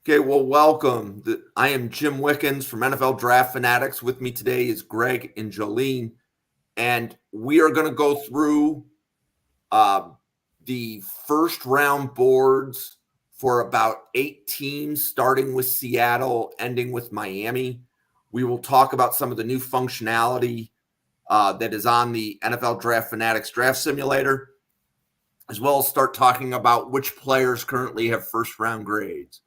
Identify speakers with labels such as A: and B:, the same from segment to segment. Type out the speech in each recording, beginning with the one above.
A: Okay, well, welcome. I am Jim Wickens from NFL Draft Fanatics. With me today is Greg and Jolene, and we are going to go through the first round boards for about 8 teams, starting with Seattle, ending with Miami. We will talk about some of the new functionality that is on the NFL Draft Fanatics Draft Simulator, as well as start talking about which players currently have first round grades.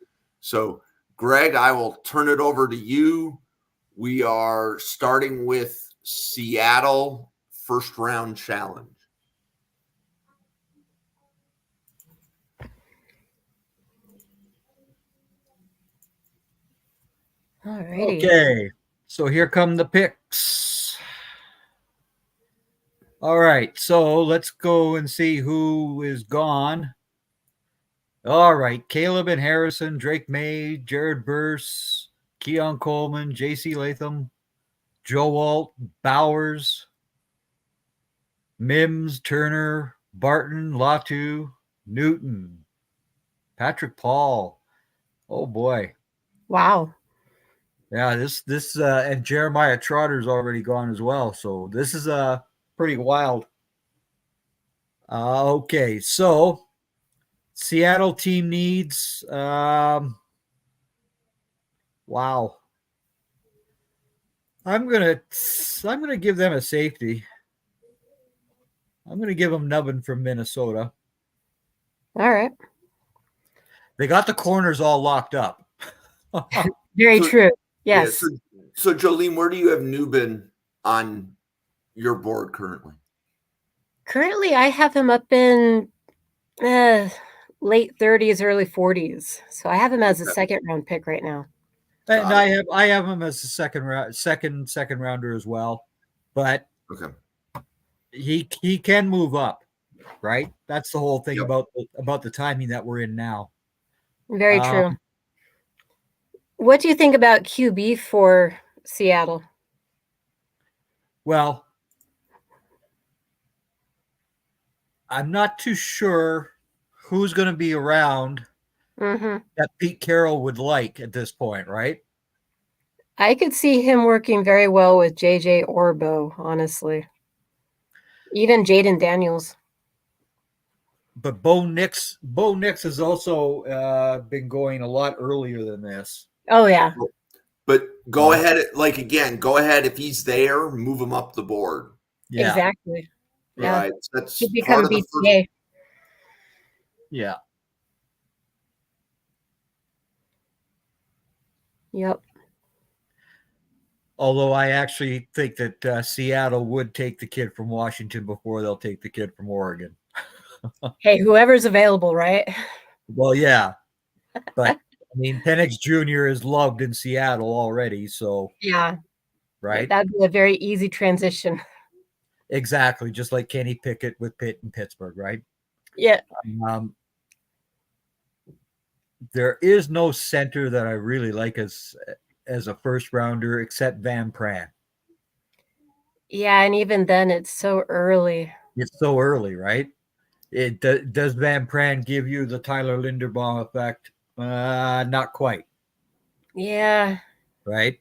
A: So, Greg, I will turn it over to you. We are starting with Seattle first round challenge.
B: Alrighty.
C: Okay, so here come the picks. All right, so let's go and see who is gone. All right, Caleb and Harrison, Drake May, Jared Burse, Keon Coleman, J.C. Latham, Joe Walt, Bowers, Mims, Turner, Barton, Latu, Newton, Patrick Paul. Oh boy.
B: Wow.
C: Yeah, this and Jeremiah Trotter's already gone as well. So this is pretty wild. Okay, so Seattle team needs. Wow, I'm gonna give them a safety. I'm gonna give them Nubbin from Minnesota.
B: All right.
C: They got the corners all locked up.
B: Very true. Yes.
A: Yeah, so Jolene, where do you have Nubin on your board currently?
B: Currently, I have him up in late 30s, early 40s. So I have him as a second round pick right now.
C: And I have him as a second rounder as well, but
A: okay,
C: he can move up, right? That's the whole thing about the timing that we're in now.
B: Very true. What do you think about QB for Seattle?
C: Well, I'm not too sure who's going to be around that Pete Carroll would like at this point, right?
B: I could see him working very well with JJ Orbo, honestly. Even Jaden Daniels.
C: But Bo Nix has also been going a lot earlier than this.
B: Oh yeah.
A: But go ahead, go ahead. If he's there, move him up the board.
B: Yeah. Exactly.
A: Yeah. Right. That's
B: to become BTA.
C: Yeah.
B: Yep.
C: Although I actually think that Seattle would take the kid from Washington before they'll take the kid from Oregon.
B: Hey, whoever's available, right?
C: Well, yeah. But, I mean, Penix Jr. is loved in Seattle already, so.
B: Yeah.
C: Right?
B: That'd be a very easy transition.
C: Exactly, just like Kenny Pickett with Pitt in Pittsburgh, right?
B: Yeah.
C: There is no center that I really like as a first rounder except Van Pran.
B: Yeah, and even then it's so early.
C: It's so early, right? Does Van Pran give you the Tyler Linderbaum effect? Not quite.
B: Yeah.
C: Right?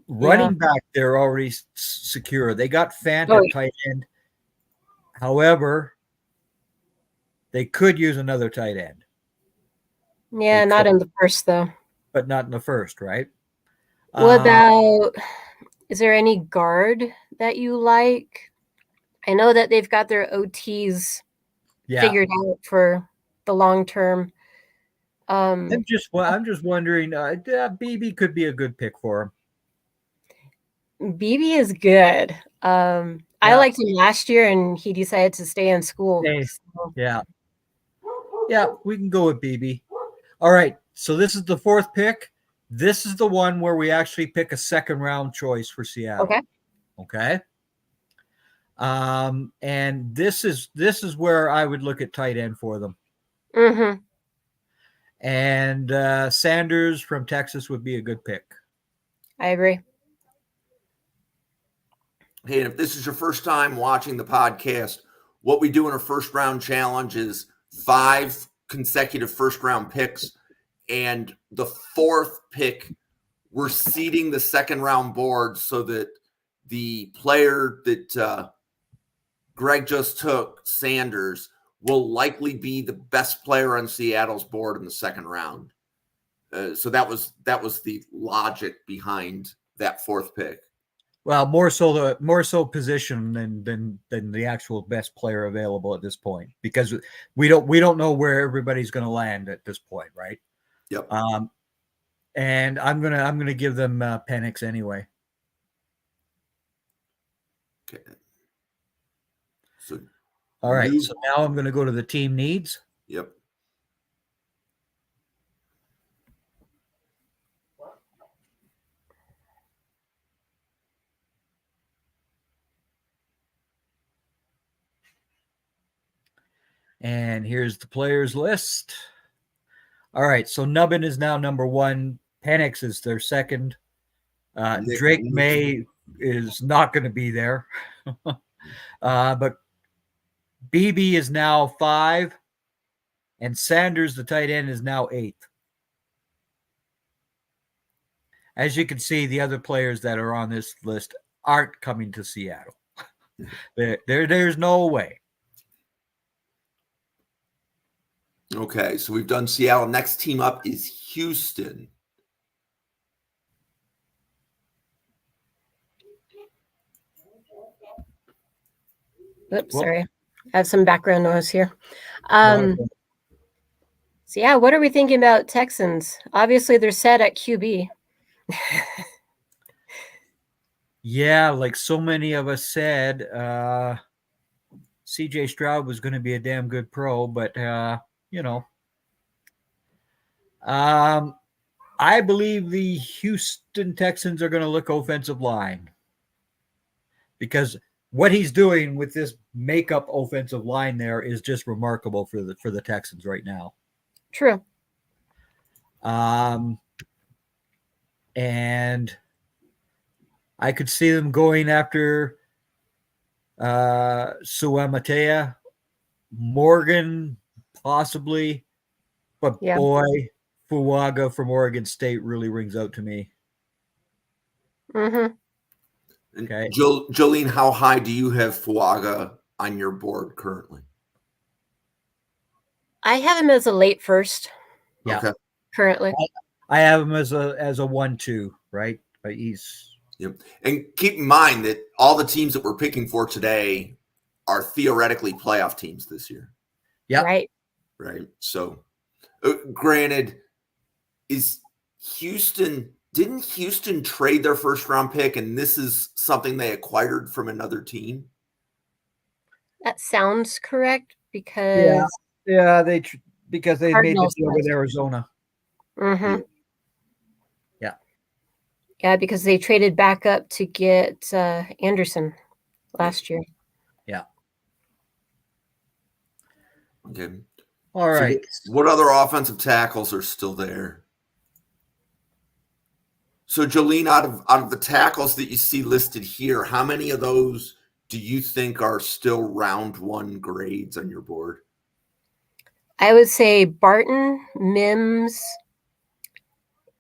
C: Running back, they're already secure. They got Fant at tight end. However, they could use another tight end.
B: Yeah, not in the first, though.
C: But not in the first, right?
B: What about, is there any guard that you like? I know that they've got their OTs figured out for the long term.
C: I'm just wondering, BB could be a good pick for
B: him. BB is good. I liked him last year, and he decided to stay in school.
C: Okay. So. Yeah, we can go with BB. All right, so this is the fourth pick. This is the one where we actually pick a second round choice for Seattle. Okay. And this is where I would look at tight end for them. And Sanders from Texas would be a good pick.
B: I agree.
A: Hey, and if this is your first time watching the podcast, what we do in a first round challenge is 5 consecutive first round picks. and the 4th pick, we're seeding the second round board so that the player that Greg just took, Sanders, will likely be the best player on Seattle's board in the second round. So that was the logic behind that 4th pick.
C: Well, more so position than the actual best player available at this point, because we don't know where everybody's going to land at this point, right?
A: Yep.
C: And I'm gonna give them Penix anyway.
A: Okay. So
C: all right. So now I'm going to go to the team needs.
A: Yep.
C: And here's the players list. All right, so Nubbin is now number 1. Penix is their second. Drake May is not going to be there. But BB is now 5. And Sanders, the tight end, is now 8th. As you can see, the other players that are on this list aren't coming to Seattle. There's no way.
A: Okay, so we've done Seattle. Next team up is Houston.
B: Oops, sorry. I have some background noise here. So yeah, what are we thinking about Texans? Obviously, they're set at QB.
C: Yeah, like so many of us said, CJ Stroud was going to be a damn good pro, but I believe the Houston Texans are going to look offensive line, because what he's doing with this makeup offensive line there is just remarkable for the Texans right now.
B: True.
C: And I could see them going after Suamatea, Morgan, possibly, but boy, Fuaga from Oregon State really rings out to me.
B: Mm-hmm.
A: Okay. Jolene, how high do you have Fuaga on your board currently?
B: I have him as a late first.
C: Yeah. Okay.
B: Currently.
C: I have him as a 1-2, right? But he's
A: And keep in mind that all the teams that we're picking for today are theoretically playoff teams this year.
C: Yeah.
B: Right.
A: Right. So granted, didn't Houston trade their first round pick, and this is something they acquired from another team?
B: That sounds correct, because
C: because they made the deal with Arizona.
B: Mm-hmm.
C: Yeah,
B: because they traded back up to get Anderson last year.
C: Yeah.
A: Okay.
C: All right.
A: So what other offensive tackles are still there? So, Jolene, out of the tackles that you see listed here, how many of those do you think are still round 1 grades on your board?
B: I would say Barton, Mims,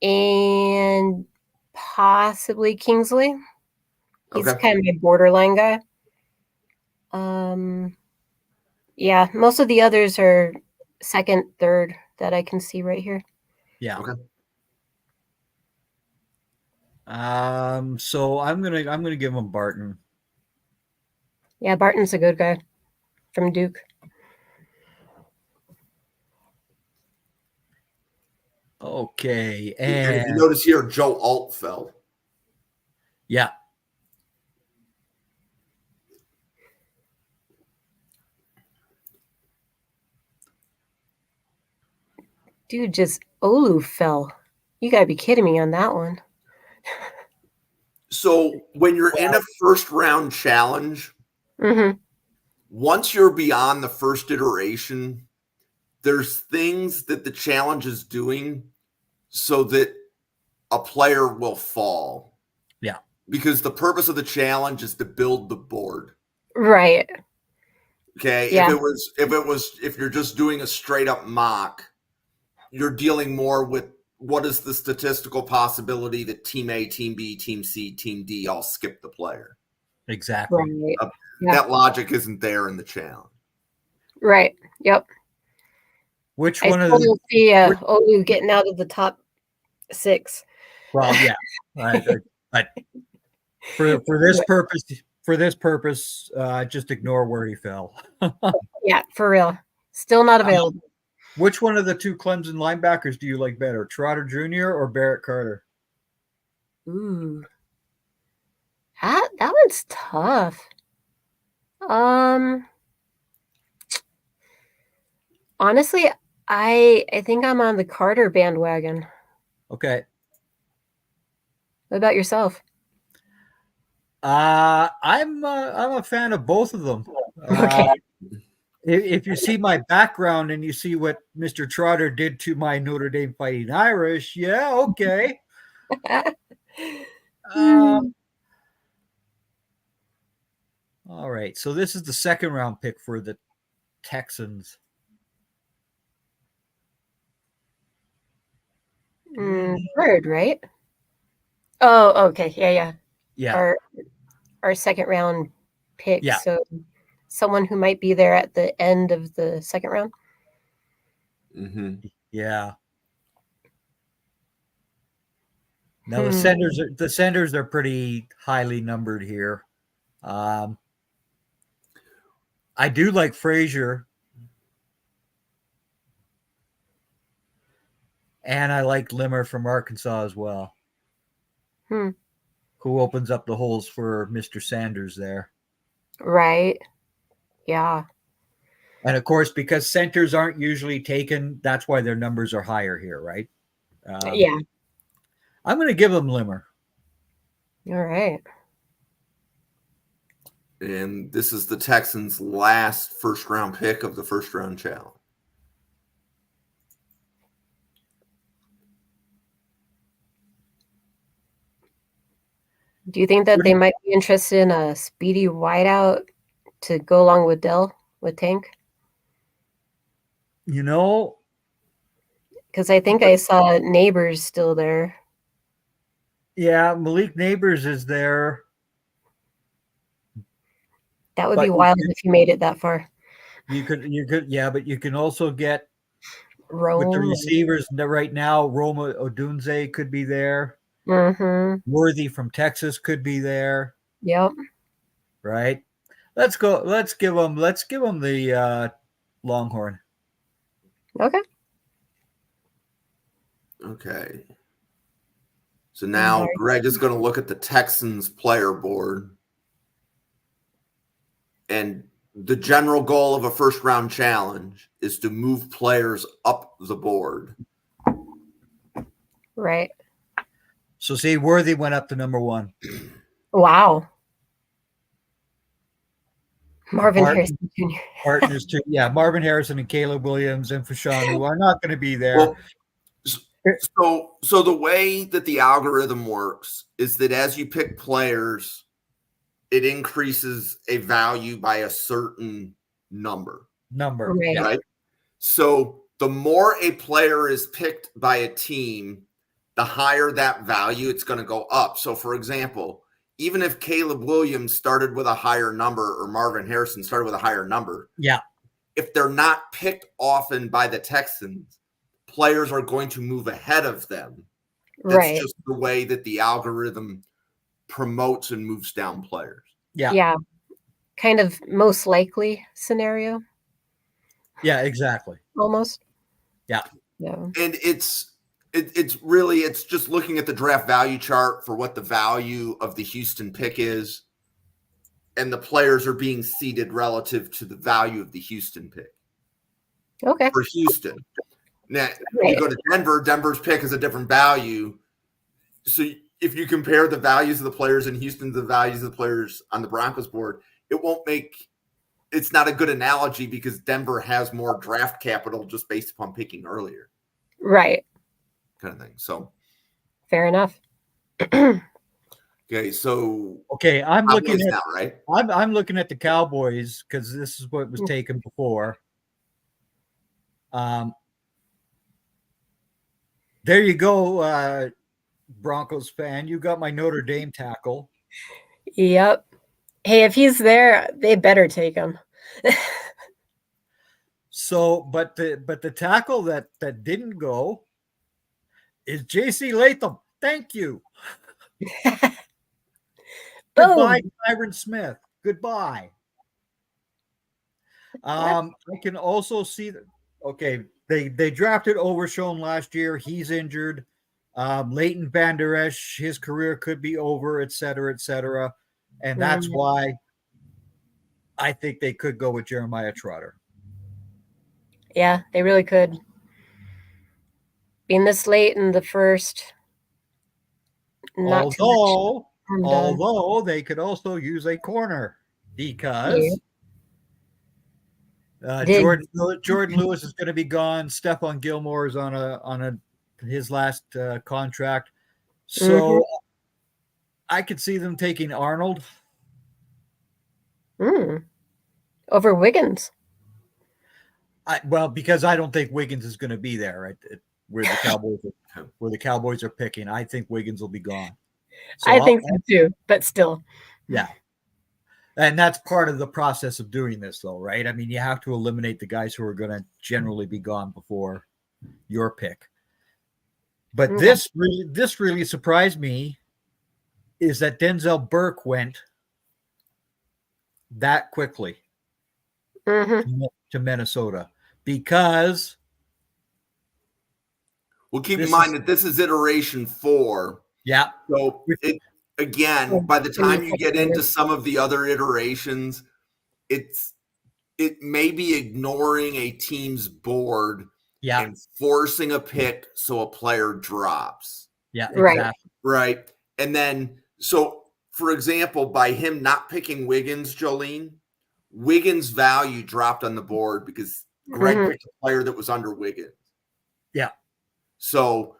B: and possibly Kingsley. He's kind of a borderline guy. Yeah, most of the others are second, third that I can see right here.
C: Yeah. Okay. So I'm gonna give him Barton.
B: Yeah, Barton's a good guy from Duke.
C: Okay,
A: and if you notice here, Joe Alt fell.
C: Yeah.
B: Dude, just Olu fell. You gotta be kidding me on that one.
A: So when you're in a first round challenge, once you're beyond the first iteration, there's things that the challenge is doing so that a player will fall.
C: Yeah.
A: Because the purpose of the challenge is to build the board.
B: Right.
A: Okay.
B: Yeah.
A: If you're just doing a straight up mock, you're dealing more with what is the statistical possibility that team A, team B, team C, team D all skip the player.
C: Exactly.
B: Right.
A: That logic isn't there in the challenge.
B: Right. Yep.
C: Which
B: I
C: one of
B: still
C: the?
B: don't see OU getting out of the top 6.
C: Well, yeah, but for this purpose, just ignore where he fell.
B: Yeah, for real. Still not available.
C: Which one of the two Clemson linebackers do you like better, Trotter Jr. or Barrett Carter?
B: Ooh, that one's tough. Honestly, I think I'm on the Carter bandwagon.
C: Okay.
B: What about yourself?
C: I'm a fan of both of them.
B: Okay.
C: If you see my background and you see what Mr. Trotter did to my Notre Dame Fighting Irish, yeah, okay. All right. So this is the second round pick for the Texans.
B: Third, right? Oh, okay. Yeah. Our second round pick.
C: Yeah.
B: So someone who might be there at the end of the second round.
A: Mm-hmm.
C: Yeah. Now the senders are pretty highly numbered here. I do like Frazier, and I like Limmer from Arkansas as well. Who opens up the holes for Mr. Sanders there?
B: Right. Yeah.
C: And of course, because centers aren't usually taken, that's why their numbers are higher here, right?
B: Yeah.
C: I'm going to give them Limmer.
B: All right.
A: And this is the Texans' last first-round pick of the first-round challenge.
B: Do you think that they might be interested in a speedy wideout to go along with Tank?
C: You know,
B: because I think I saw Neighbors still there.
C: Yeah, Malik Neighbors is there.
B: That would be wild if you made it that far.
C: You could, yeah, but you can also get
B: Rome.
C: With the receivers right now. Roma Odunze could be there.
B: Mm-hmm.
C: Worthy from Texas could be there.
B: Yep.
C: Right. Let's go. Let's give them the Longhorn.
B: Okay.
A: Okay. So now Greg is going to look at the Texans player board. And the general goal of a first round challenge is to move players up the board.
B: Right.
C: So see, Worthy went up to number 1.
B: Wow. Marvin Harrison Jr.
C: Partners too. Yeah, Marvin Harrison and Caleb Williams and Fashanu are not going to be there.
A: Well, so the way that the algorithm works is that as you pick players, it increases a value by a certain number. Right? So the more a player is picked by a team, the higher that value it's going to go up. So, for example, even if Caleb Williams started with a higher number or Marvin Harrison started with a higher number, if they're not picked often by the Texans, players are going to move ahead of them. That's just the way that the algorithm promotes and moves down players.
B: Yeah. Kind of most likely scenario.
C: Yeah, exactly.
B: Almost.
C: Yeah.
A: And it's just looking at the draft value chart for what the value of the Houston pick is, and the players are being seeded relative to the value of the Houston pick.
B: Okay.
A: For Houston. Now, you go to Denver, Denver's pick is a different value. So if you compare the values of the players in Houston to the values of the players on the Broncos board, it's not a good analogy because Denver has more draft capital just based upon picking earlier.
B: Right.
A: Kind of thing. So
B: fair enough.
A: Okay, so
C: I'm looking at
A: now, right?
C: I'm looking at the Cowboys because this is what was taken before. There you go, Broncos fan. You got my Notre Dame tackle.
B: Yep. Hey, if he's there, they better take him.
C: So, but the tackle that didn't go is J.C. Latham. Thank you. Goodbye, Tyron Smith. Goodbye. I can also see that. Okay, they drafted Overshown last year. He's injured. Leighton Van Der Esch, his career could be over, et cetera, and that's why I think they could go with Jeremiah Trotter.
B: Yeah, they really could. Being this late in the first,
C: although they could also use a corner because Jordan Lewis is going to be gone. Stephon Gilmore is on his last contract, so I could see them taking Arnold
B: over Wiggins.
C: Because I don't think Wiggins is going to be there right where the Cowboys are picking. I think Wiggins will be gone.
B: So I think so too, but still.
C: Yeah. And that's part of the process of doing this, though, right? I mean, you have to eliminate the guys who are going to generally be gone before your pick. But this really surprised me is that Denzel Burke went that quickly to Minnesota because.
A: Well, keep in mind that this is iteration 4.
C: Yeah.
A: So again, by the time you get into some of the other iterations, it may be ignoring a team's board and forcing a pick so a player drops.
C: Yeah, exactly.
A: Right. And then, so for example, by him not picking Wiggins, Jolene, Wiggins' value dropped on the board because Greg picked a player that was under Wiggins.
C: Yeah.
A: So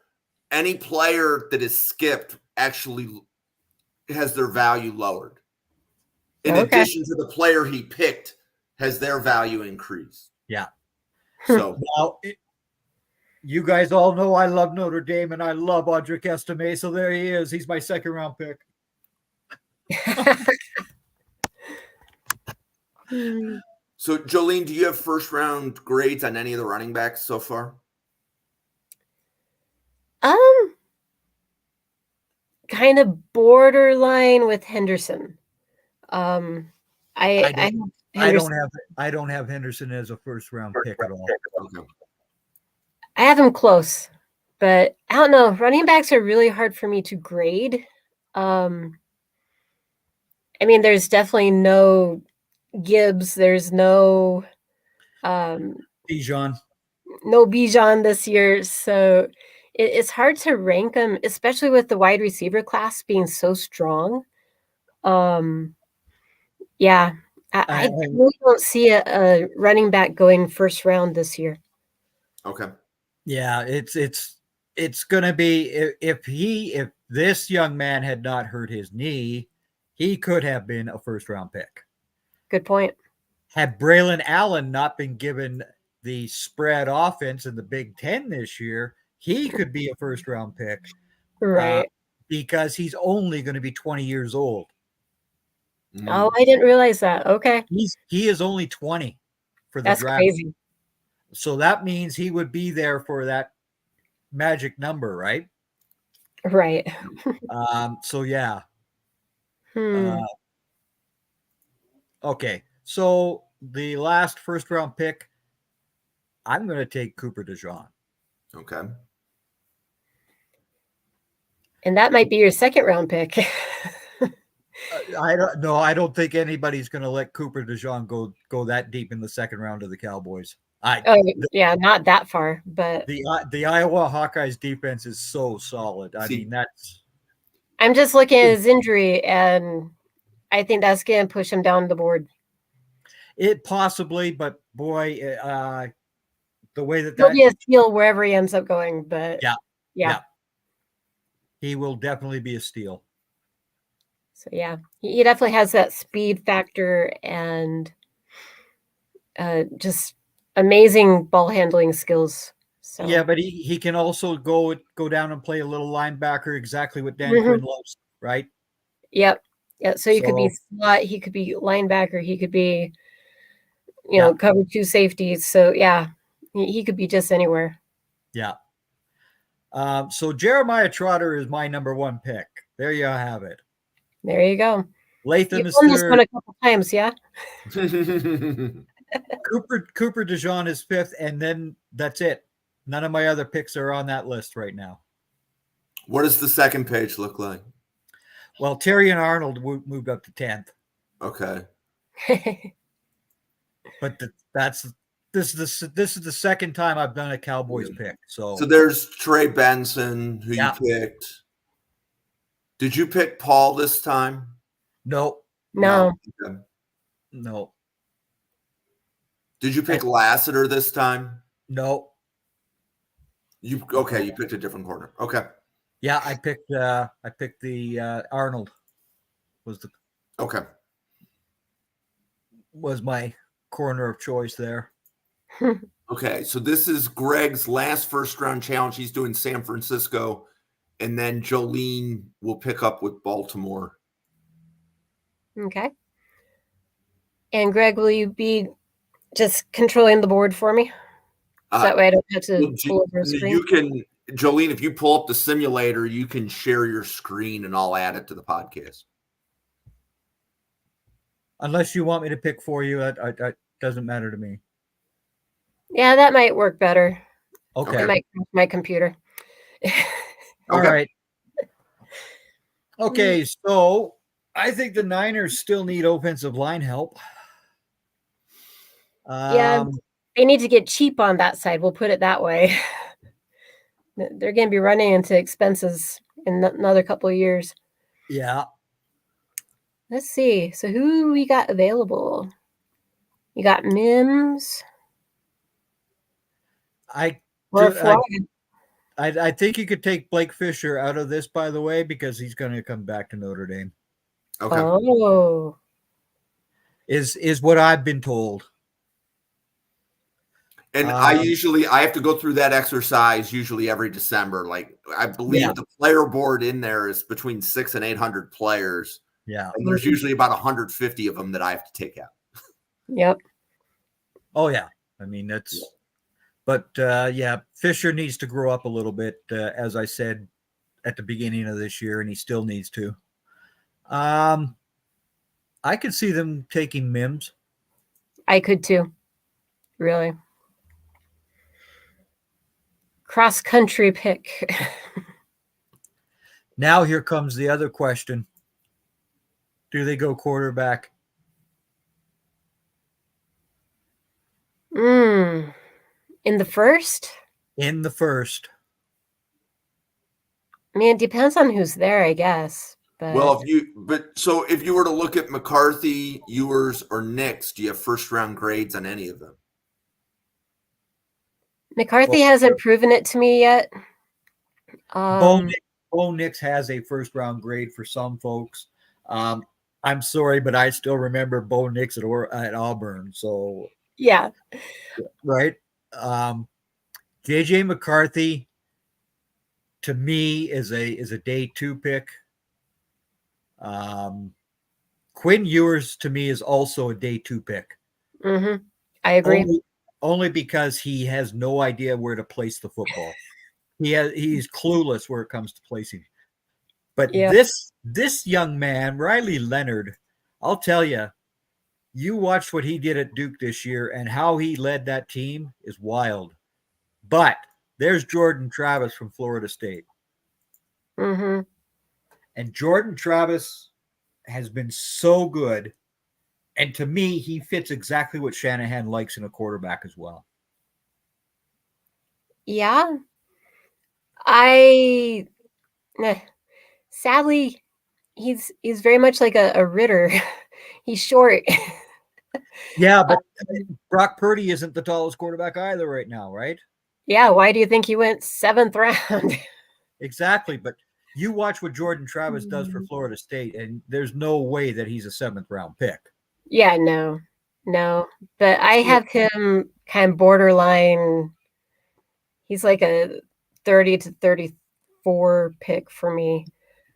A: any player that is skipped actually has their value lowered. In addition to the player he picked, has their value increased.
C: Yeah.
A: So
C: now, you guys all know I love Notre Dame and I love Audric Estime. So there he is. He's my second round pick.
A: So Jolene, do you have first round grades on any of the running backs so far?
B: Kind of borderline with Henderson. I
C: don't have Henderson as a first round pick at all.
B: I have him close, but I don't know. Running backs are really hard for me to grade. I mean, there's definitely no Gibbs. There's no
C: Bijan.
B: No Bijan this year, so it's hard to rank them, especially with the wide receiver class being so strong. Yeah, I really don't see a running back going first round this year.
A: Okay.
C: Yeah, it's going to be if this young man had not hurt his knee, he could have been a first round pick.
B: Good point.
C: Had Braylon Allen not been given the spread offense in the Big Ten this year, he could be a first round pick.
B: Right.
C: Because he's only going to be 20 years old.
B: Oh, I didn't realize that. Okay.
C: He is only 20 for the draft.
B: That's crazy.
C: So that means he would be there for that magic number, right?
B: Right.
C: So yeah. Okay. So the last first round pick, I'm going to take Cooper DeJean.
A: Okay.
B: And that might be your second round pick.
C: I don't know. I don't think anybody's going to let Cooper DeJean go that deep in the second round of the Cowboys.
B: Not that far, but
C: the Iowa Hawkeyes defense is so solid. I mean,
B: I'm just looking at his injury, and I think that's going to push him down the board.
C: It possibly, but boy, the way that
B: he'll be a steal wherever he ends up going. But yeah,
C: he will definitely be a steal.
B: So yeah, he definitely has that speed factor and just amazing ball handling skills. So
C: yeah, but he can also go down and play a little linebacker, exactly what Dan Quinn loves, right?
B: Yep. Yeah. So he could be slot, he could be linebacker, he could be, cover 2 safeties. So yeah, he could be just anywhere.
C: Yeah. So Jeremiah Trotter is my number 1 pick. There you have it.
B: There you go.
C: Latham
B: You've
C: is
B: won this
C: 3rd.
B: one a couple times, yeah.
C: Cooper DeJean is 5th, and then that's it. None of my other picks are on that list right now.
A: What does the second page look like?
C: Well, Terry and Arnold moved up to 10th.
A: Okay.
C: But this is the second time I've done a Cowboys pick. So
A: there's Trey Benson, who you picked. Did you pick Paul this time?
C: No.
B: No.
A: Okay.
C: No.
A: Did you pick Lassiter this time?
C: No.
A: You picked a different corner. Okay.
C: Yeah, I picked the Arnold was my corner of choice there.
A: Okay, so this is Greg's last first round challenge. He's doing San Francisco, and then Jolene will pick up with Baltimore.
B: Okay. And Greg, will you be just controlling the board for me? So that way I don't have to pull over a screen.
A: You can, Jolene, if you pull up the simulator, you can share your screen and I'll add it to the podcast.
C: Unless you want me to pick for you, it doesn't matter to me.
B: Yeah, that might work better.
C: Okay.
B: It might crash my computer.
C: All right. Okay, so I think the Niners still need offensive line help.
B: Yeah, they need to get cheap on that side. We'll put it that way. They're going to be running into expenses in another couple of years.
C: Yeah.
B: Let's see. So who we got available? You got Mims.
C: I think you could take Blake Fisher out of this, by the way, because he's going to come back to Notre Dame.
A: Okay.
B: Oh.
C: Is what I've been told.
A: And I have to go through that exercise usually every December. Like I believe the player board in there is between 600 and 800 players.
C: Yeah.
A: And there's usually about 150 of them that I have to take out.
B: Yep.
C: Oh yeah. I mean, but Fisher needs to grow up a little bit, as I said at the beginning of this year, and he still needs to. I could see them taking Mims.
B: I could too. Really. Cross-country pick.
C: Now here comes the other question. Do they go quarterback?
B: In the first?
C: In the first.
B: I mean, it depends on who's there, I guess. But...
A: Well, if you were to look at McCarthy, Ewers, or Nix, do you have first round grades on any of them?
B: McCarthy hasn't proven it to me yet.
C: Bo Nix has a first round grade for some folks. I'm sorry, but I still remember Bo Nix at Auburn. So
B: yeah,
C: right. JJ McCarthy to me is a day 2 pick. Quinn Ewers to me is also a day 2 pick.
B: Mm-hmm. I agree.
C: Only because he has no idea where to place the football. He's clueless where it comes to placing. But this young man, Riley Leonard, I'll tell you, you watched what he did at Duke this year and how he led that team is wild. But there's Jordan Travis from Florida State.
B: Mm-hmm.
C: And Jordan Travis has been so good. And to me, he fits exactly what Shanahan likes in a quarterback as well.
B: Yeah. Sadly, he's very much like a Ritter. He's short.
C: Yeah, but Brock Purdy isn't the tallest quarterback either right now, right?
B: Yeah, why do you think he went 7th round?
C: Exactly, but you watch what Jordan Travis does for Florida State, and there's no way that he's a 7th round pick.
B: Yeah, no. But I have him kind of borderline. He's like a 30 to 34 pick for me.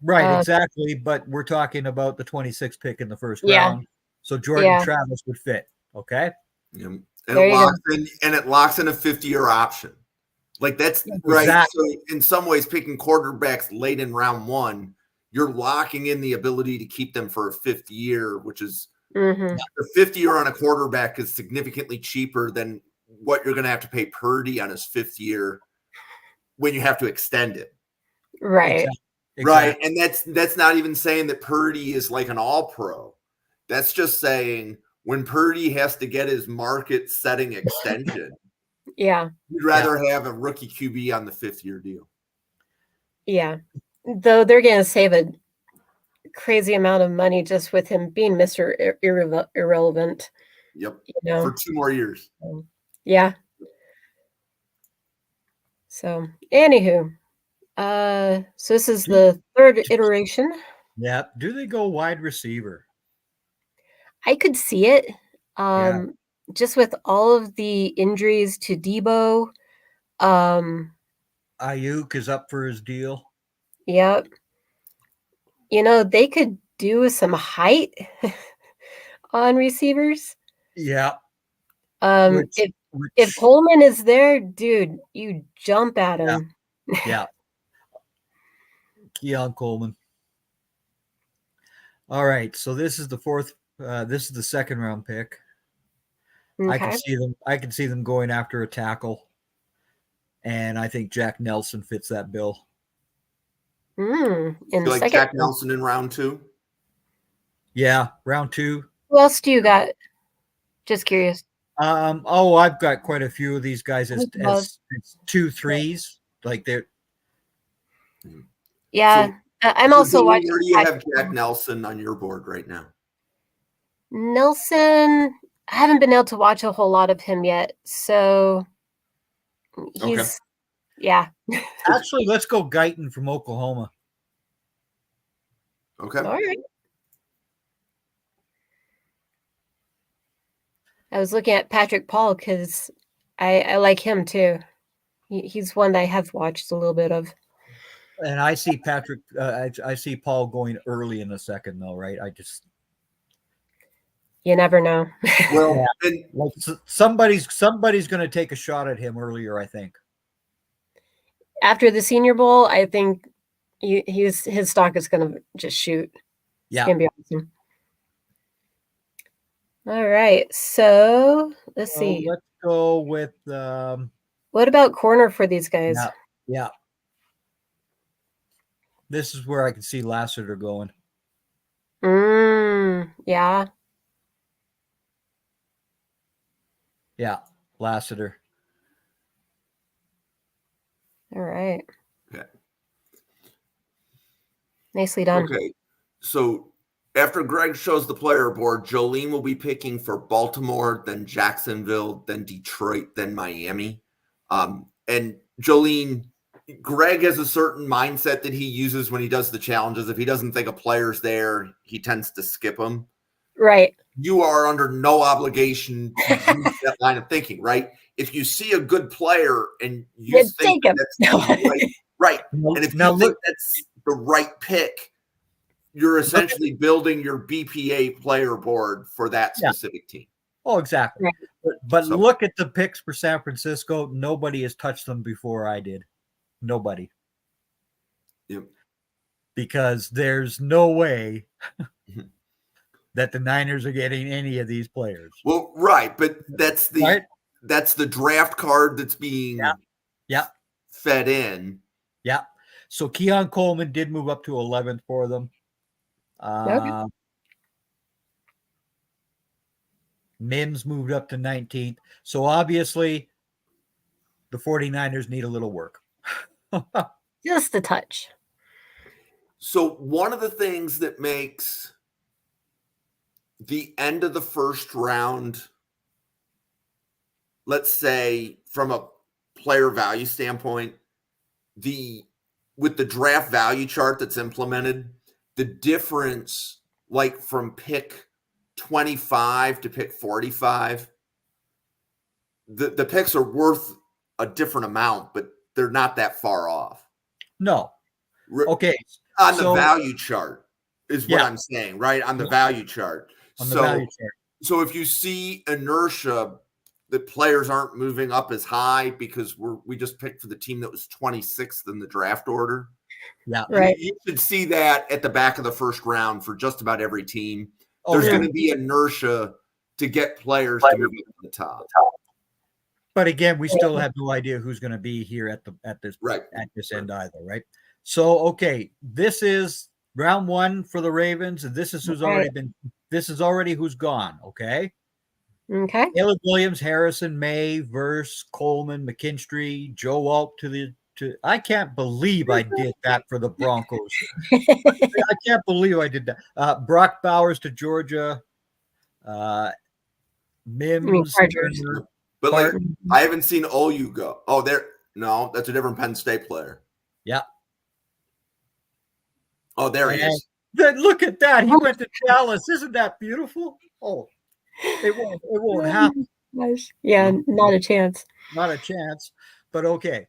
C: Right, exactly. But we're talking about the 26th pick in the first
B: Yeah.
C: round. So Jordan Travis would fit. Okay.
A: Yeah. And
B: There you go.
A: it locks in a 50-year option. Like that's right.
C: Exactly.
A: So in some ways, picking quarterbacks late in round one, you're locking in the ability to keep them for a 5th year, which is the 5th year on a quarterback is significantly cheaper than what you're going to have to pay Purdy on his 5th year when you have to extend it.
B: Right.
C: Exactly.
A: Right. And that's not even saying that Purdy is like an all-pro. That's just saying when Purdy has to get his market setting extension,
B: yeah,
A: you'd rather have a rookie QB on the 5th year deal.
B: Yeah. Though they're going to save a crazy amount of money just with him being Mr. Irrelevant.
A: Yep.
B: You know?
A: For 2 more years.
B: Yeah. So, anywho, so this is the 3rd iteration.
C: Yeah. Do they go wide receiver?
B: I could see it. Just with all of the injuries to Debo.
C: Ayuk is up for his deal.
B: Yep. You know, they could do some height on receivers.
C: Yeah.
B: If Coleman is there, dude, you jump at him.
C: Yeah. Keon Coleman. All right. So this is the 4th. This is the 2nd round pick. Okay. I can see them going after a tackle. And I think Jack Nelson fits that bill.
B: In the
A: like Jack Nelson in round 2?
C: Yeah, round 2.
B: Who else do you got? Just curious.
C: I've got quite a few of these guys as 2 3s. Like they're.
B: Yeah, so, I'm also watching.
A: Where do you have Jack Nelson on your board right now?
B: Nelson, I haven't been able to watch a whole lot of him yet, so he's yeah.
C: Actually, let's go Guyton from Oklahoma.
A: Okay.
B: All right. I was looking at Patrick Paul because I like him too. He's one that I have watched a little bit of.
C: And I see Patrick. I see Paul going early in the 2nd, though. Right?
B: You never know.
A: Well,
C: like somebody's going to take a shot at him earlier. I think.
B: After the Senior Bowl, I think his stock is going to just shoot.
C: Yeah.
B: It's going to be awesome. All right, so let's see.
C: Let's go with.
B: What about corner for these guys?
C: Yeah. This is where I can see Lassiter going.
B: Yeah.
C: Yeah, Lassiter.
B: All right.
A: Okay.
B: Nicely done.
A: Okay, so after Greg shows the player board, Jolene will be picking for Baltimore, then Jacksonville, then Detroit, then Miami. And Jolene, Greg has a certain mindset that he uses when he does the challenges. If he doesn't think a player's there, he tends to skip them.
B: Right.
A: You are under no obligation to use that line of thinking, right? If you see a good player and you think that's right, and if you think that's the right pick, you're essentially building your BPA player board for that specific team.
C: Oh, exactly. Right. But look at the picks for San Francisco. Nobody has touched them before I did. Nobody.
A: Yep.
C: Because there's no way that the Niners are getting any of these players.
A: Well, right, but that's the draft card that's being fed in.
C: Yeah. So Keon Coleman did move up to 11th for them. Mims moved up to 19th. So obviously the 49ers need a little work.
B: Just a touch.
A: So one of the things that makes the end of the first round, let's say from a player value standpoint, with the draft value chart that's implemented, the difference like from pick 25 to pick 45, the picks are worth a different amount, but they're not that far off.
C: No. Okay.
A: On the value chart is what I'm saying, right? On the value chart.
C: On the value chart.
A: So if you see inertia, the players aren't moving up as high because we just picked for the team that was 26th in the draft order.
C: Yeah.
B: Right.
A: You should see that at the back of the first round for just about every team. There's going to be inertia to get players to move up to the top.
C: But again, we still have no idea who's going to be here at this end either, right? So, okay, this is round 1 for the Ravens, and this is who's already who's gone, okay?
B: Okay.
C: Caleb Williams, Harrison, May, Verse, Coleman, McKinstry, Joe Alt I can't believe I did that for the Broncos. I can't believe I did that. Brock Bowers to Georgia, Mims, Turner,
A: but like, I haven't seen OU go. Oh, no, that's a different Penn State player.
C: Yeah.
A: Oh, there he is.
C: Then look at that. He went to Dallas. Isn't that beautiful? Oh, it won't happen.
B: Yeah, not a chance.
C: Not a chance. But okay.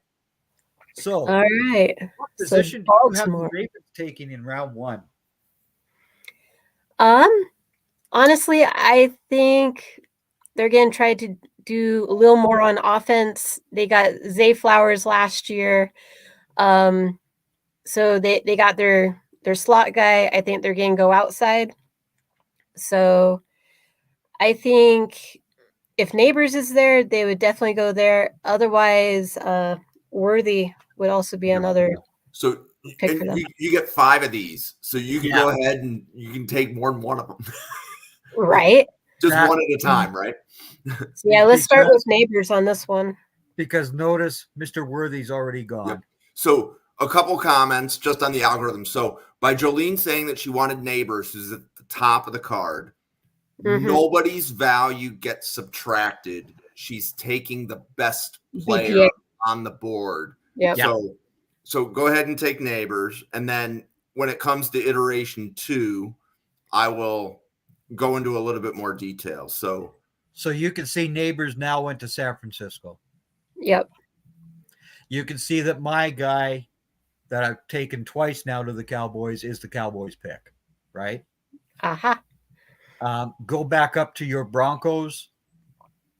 C: So,
B: all right.
C: What position do you have the Ravens taking in round 1?
B: Honestly, I think they're going to try to do a little more on offense. They got Zay Flowers last year. So they got their slot guy. I think they're going to go outside. So I think if Neighbors is there, they would definitely go there. Otherwise, Worthy would also be another.
A: So pick for them. You get 5 of these, so you can go ahead and you can take more than one of them.
B: Right.
A: Just one at a time, right?
B: So yeah, let's start with Neighbors on this one.
C: Because notice Mr. Worthy's already gone.
A: Yep. So a couple comments just on the algorithm. So by Jolene saying that she wanted Neighbors, who's at the top of the card, nobody's value gets subtracted. She's taking the best player on the board.
B: Yep.
A: So go ahead and take Neighbors. And then when it comes to iteration 2, I will go into a little bit more detail. So
C: you can see Neighbors now went to San Francisco.
B: Yep.
C: You can see that my guy that I've taken twice now to the Cowboys is the Cowboys pick, right? Go back up to your Broncos.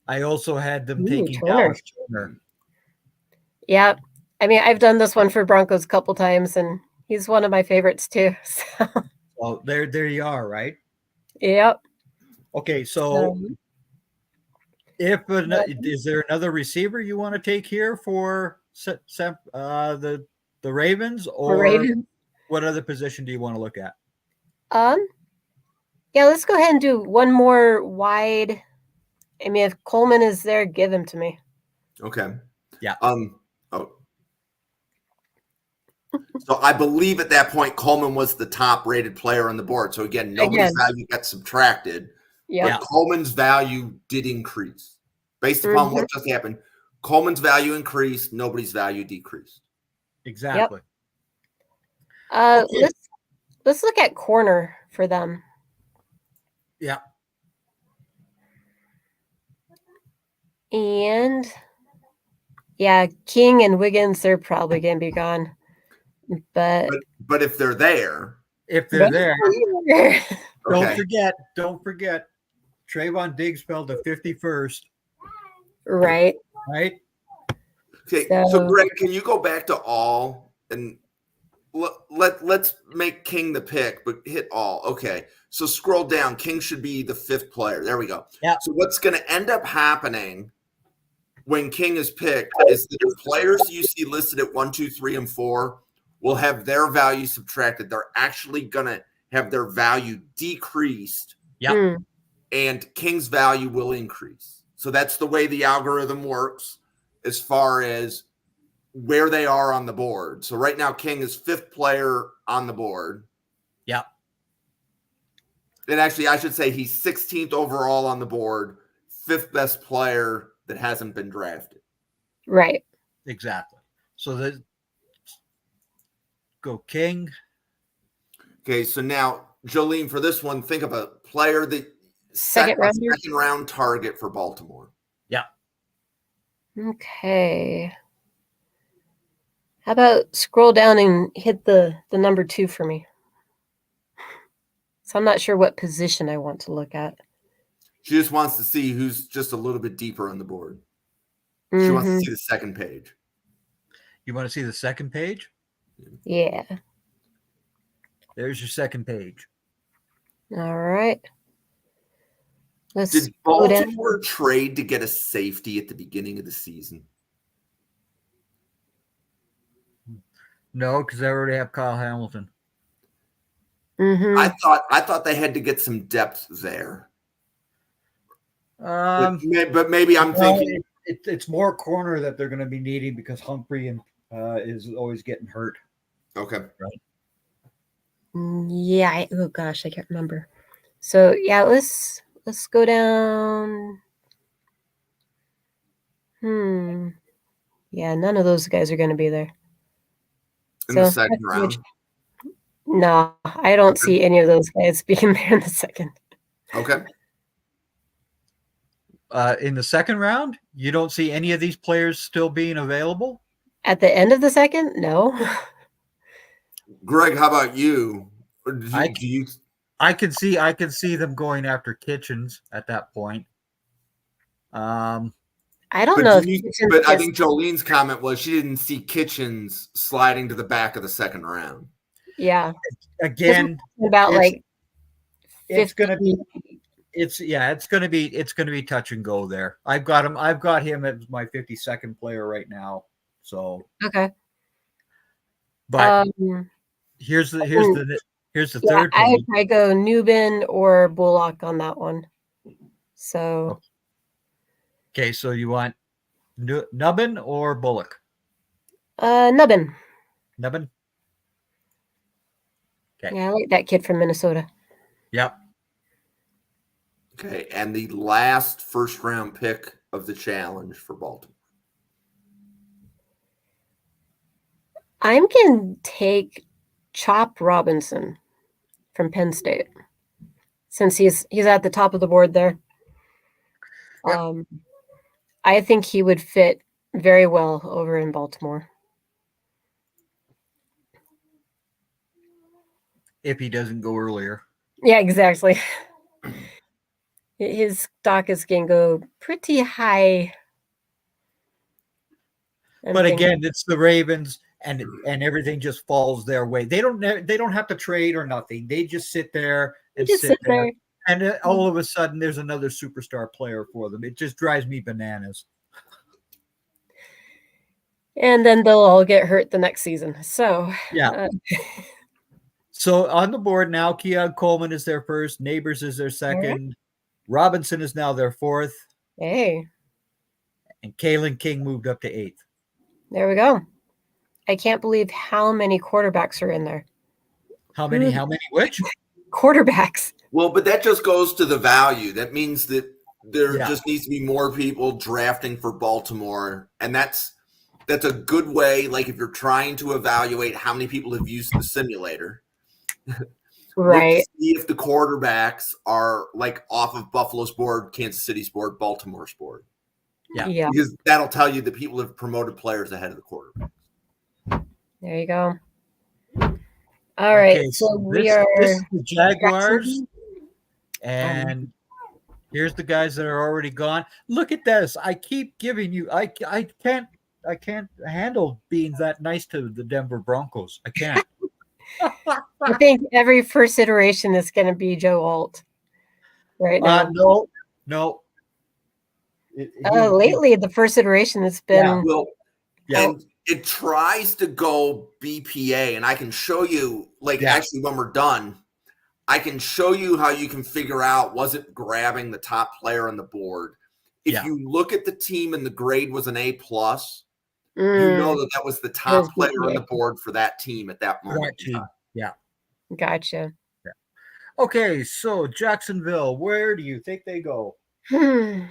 C: I also had them taking Dallas Turner.
B: Yep. I mean, I've done this one for Broncos a couple times, and he's one of my favorites too. So.
C: Well, there you are, right?
B: Yep.
C: Okay, so is there another receiver you want to take here for the Ravens, or what other position do you want to look at?
B: Yeah, let's go ahead and do one more wide. I mean, if Coleman is there, give him to me.
A: Okay.
C: Yeah.
A: So I believe at that point Coleman was the top rated player on the board. So again, nobody's value got subtracted.
B: Yeah.
A: But Coleman's value did increase based upon what just happened. Coleman's value increased, nobody's value decreased.
C: Exactly.
B: Yep. Let's look at corner for them.
C: Yeah.
B: And yeah, King and Wiggins, they're probably going to be gone. But
A: if they're there,
C: don't forget, Trayvon Diggs fell to 51st.
B: Right.
A: Okay. So Greg, can you go back to all and let's make King the pick, but hit all. Okay. So scroll down. King should be the 5th player. There we go.
C: Yeah.
A: So what's going to end up happening when King is picked is that the players you see listed at 1, 2, 3, and 4 will have their value subtracted. They're actually going to have their value decreased.
C: Yeah.
A: And King's value will increase. So that's the way the algorithm works as far as where they are on the board. So right now, King is 5th player on the board.
C: Yeah.
A: And actually, I should say he's 16th overall on the board, 5th best player that hasn't been drafted.
B: Right.
C: Exactly. So go King.
A: Okay, so now, Jolene, for this one, think of a player that
B: second
A: round target for Baltimore.
C: Yeah.
B: Okay. How about scroll down and hit the number 2 for me? So I'm not sure what position I want to look at.
A: She just wants to see who's just a little bit deeper on the board. She wants to see the second page.
C: You want to see the second page?
B: Yeah.
C: There's your second page.
B: All right.
A: Did Baltimore trade to get a safety at the beginning of the season?
C: No, because they already have Kyle Hamilton.
A: I thought they had to get some depth there. But maybe I'm thinking
C: it's more corner that they're going to be needing because Humphrey is always getting hurt.
A: Okay.
C: Right.
B: Yeah. Oh gosh, I can't remember. So yeah, let's go down. Yeah, none of those guys are going to be there.
A: In the second round?
B: No, I don't see any of those guys being there in the second.
A: Okay.
C: In the second round, you don't see any of these players still being available?
B: At the end of the second? No.
A: Greg, how about you?
C: I can see them going after Kitchens at that point.
B: I don't know.
A: But I think Jolene's comment was she didn't see Kitchens sliding to the back of the second round.
B: Yeah.
C: Again,
B: about
C: it's going to be touch and go there. I've got him as my 52nd player right now. So
B: okay.
C: But here's the third page.
B: I go Newbin or Bullock on that one. So
C: okay, so you want Nubbin or Bullock?
B: Nubbin.
C: Nubbin.
B: Okay. Yeah, I like that kid from Minnesota.
C: Yep.
A: Okay, and the last first round pick of the challenge for Baltimore.
B: I'm going to take Chop Robinson from Penn State, since he's at the top of the board there. Yep. I think he would fit very well over in Baltimore.
C: If he doesn't go earlier.
B: Yeah, exactly. His stock is going to go pretty high.
C: But again, it's the Ravens, and everything just falls their way. They don't have to trade or nothing. They just sit there and sit there. And all of a sudden, there's another superstar player for them. It just drives me bananas.
B: And then they'll all get hurt the next season. So
C: yeah. So on the board now, Keon Coleman is their first. Neighbors is their second. Right. Robinson is now their fourth.
B: Hey.
C: And Kalen King moved up to 8th.
B: There we go. I can't believe how many quarterbacks are in there.
C: How many which?
B: Quarterbacks.
A: Well, but that just goes to the value. That means that there just needs to be more people drafting for Baltimore. And that's a good way. Like if you're trying to evaluate how many people have used the simulator.
B: Right.
A: Look to see if the quarterbacks are like off of Buffalo's board, Kansas City's board, Baltimore's board.
B: Yeah.
A: Because that'll tell you that people have promoted players ahead of the quarterback.
B: There you go. All right. So
C: this is the Jaguars. And here's the guys that are already gone. Look at this. I keep giving you I can't handle being that nice to the Denver Broncos. I can't.
B: I think every first iteration is going to be Joe Alt right now.
C: No.
B: Lately, the first iteration has been.
A: And it tries to go BPA, and I can show you, actually, when we're done, I can show you how you can figure out, was it grabbing the top player on the board? If you look at the team and the grade was an A+, you know that was the top player on the board for that team at that moment.
C: Yeah.
B: Gotcha.
C: Yeah. Okay, so Jacksonville, where do you think they go?
B: I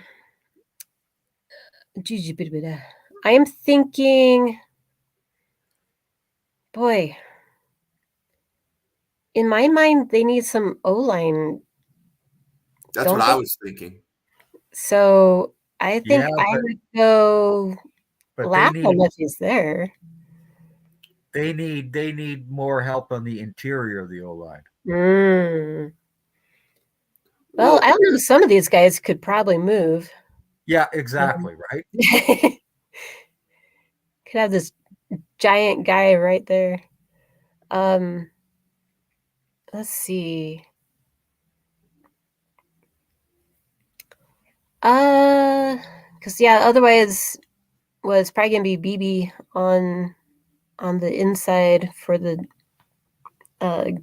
B: am thinking, boy, in my mind, they need some O-line.
A: That's what I was thinking.
B: So I think I would go laugh how much he's there.
C: They need more help on the interior of the O-line.
B: Well, I don't know. Some of these guys could probably move.
C: Yeah, exactly, right?
B: Could have this giant guy right there. Let's see. Because otherwise was probably gonna be BB on the inside for the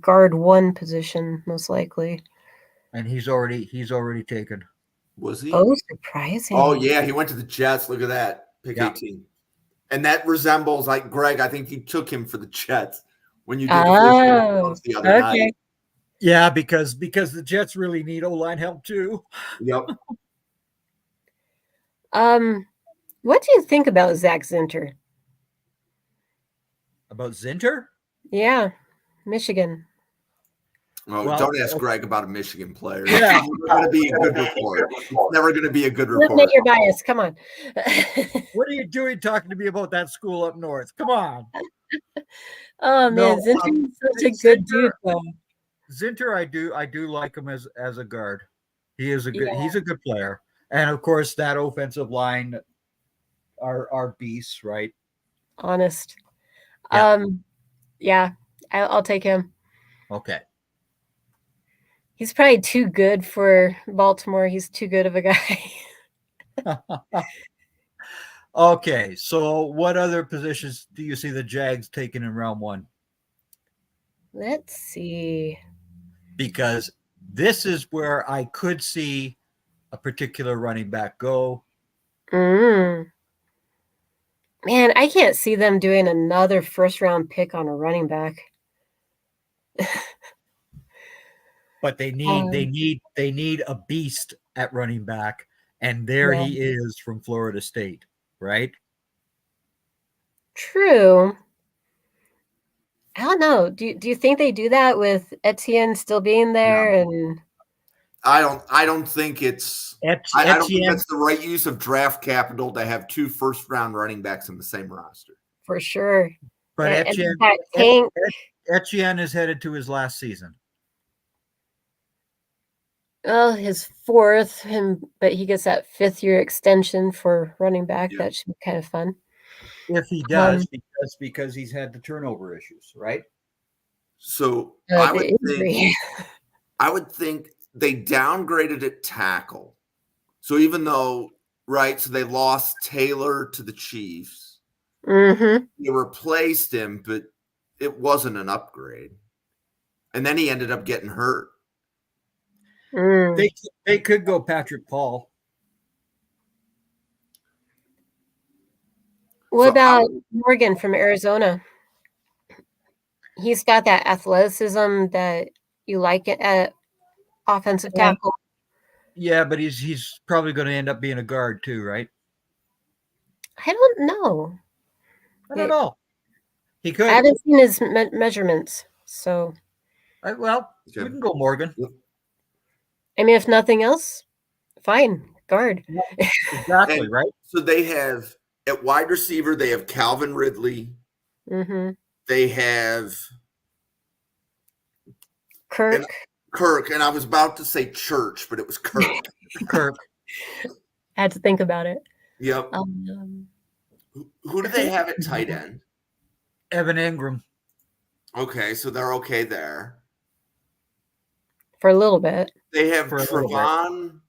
B: guard 1 position, most likely.
C: And he's already taken.
A: Was he?
B: Oh, surprising.
A: Oh, yeah. He went to the Jets. Look at that. Pick 18. And that resembles, like, Greg, I think you took him for the Jets when you did the other night.
C: Yeah, because the Jets really need O-line help too.
A: Yep.
B: What do you think about Zach Zinter?
C: About Zinter?
B: Yeah, Michigan.
A: Well, don't ask Greg about a Michigan player.
C: Yeah.
A: It's never going to be a good report. It's never going to be a good report.
B: Eliminate your bias. Come on.
C: What are you doing talking to me about that school up north? Come on.
B: Oh, man. Zinter is such a good dude, though.
C: Zinter, I do like him as a guard. He's a good player. And of course, that offensive line are beasts, right?
B: Honest.
C: Yeah.
B: I'll take him.
C: Okay.
B: He's probably too good for Baltimore. He's too good of a guy.
C: Okay, so what other positions do you see the Jags taking in round 1?
B: Let's see.
C: Because this is where I could see a particular running back go.
B: Man, I can't see them doing another first-round pick on a running back.
C: But they need a beast at running back, and there he is from Florida State, right?
B: True. I don't know. Do you think they do that with Etienne still being there? And
A: I don't think it's. I don't think that's the right use of draft capital to have 2 first-round running backs in the same roster.
B: For sure.
C: But Etienne is headed to his last season.
B: Well, his 4th, but he gets that 5th-year extension for running back. Yeah. That should be kind of fun.
C: If he does, because he's had the turnover issues, right?
A: So I would think they downgraded at tackle. So even though, so they lost Taylor to the Chiefs.
B: Mm-hmm.
A: They replaced him, but it wasn't an upgrade. And then he ended up getting hurt.
C: They could go Patrick Paul.
B: What about Morgan from Arizona? He's got that athleticism that you like it at offensive tackle.
C: Yeah, but he's probably going to end up being a guard too, right?
B: I don't know.
C: I don't know. He could.
B: I haven't seen his measurements, so.
C: We can go Morgan.
B: I mean, if nothing else, fine, guard.
C: Exactly, right?
A: So they have, at wide receiver, they have Calvin Ridley.
B: Mm-hmm.
A: They have
B: Kirk.
A: And I was about to say Church, but it was Kirk.
C: Kirk.
B: I had to think about it.
A: Yep. Who do they have at tight end?
C: Evan Ingram.
A: Okay, so they're okay there.
B: For a little bit.
A: They have Trevon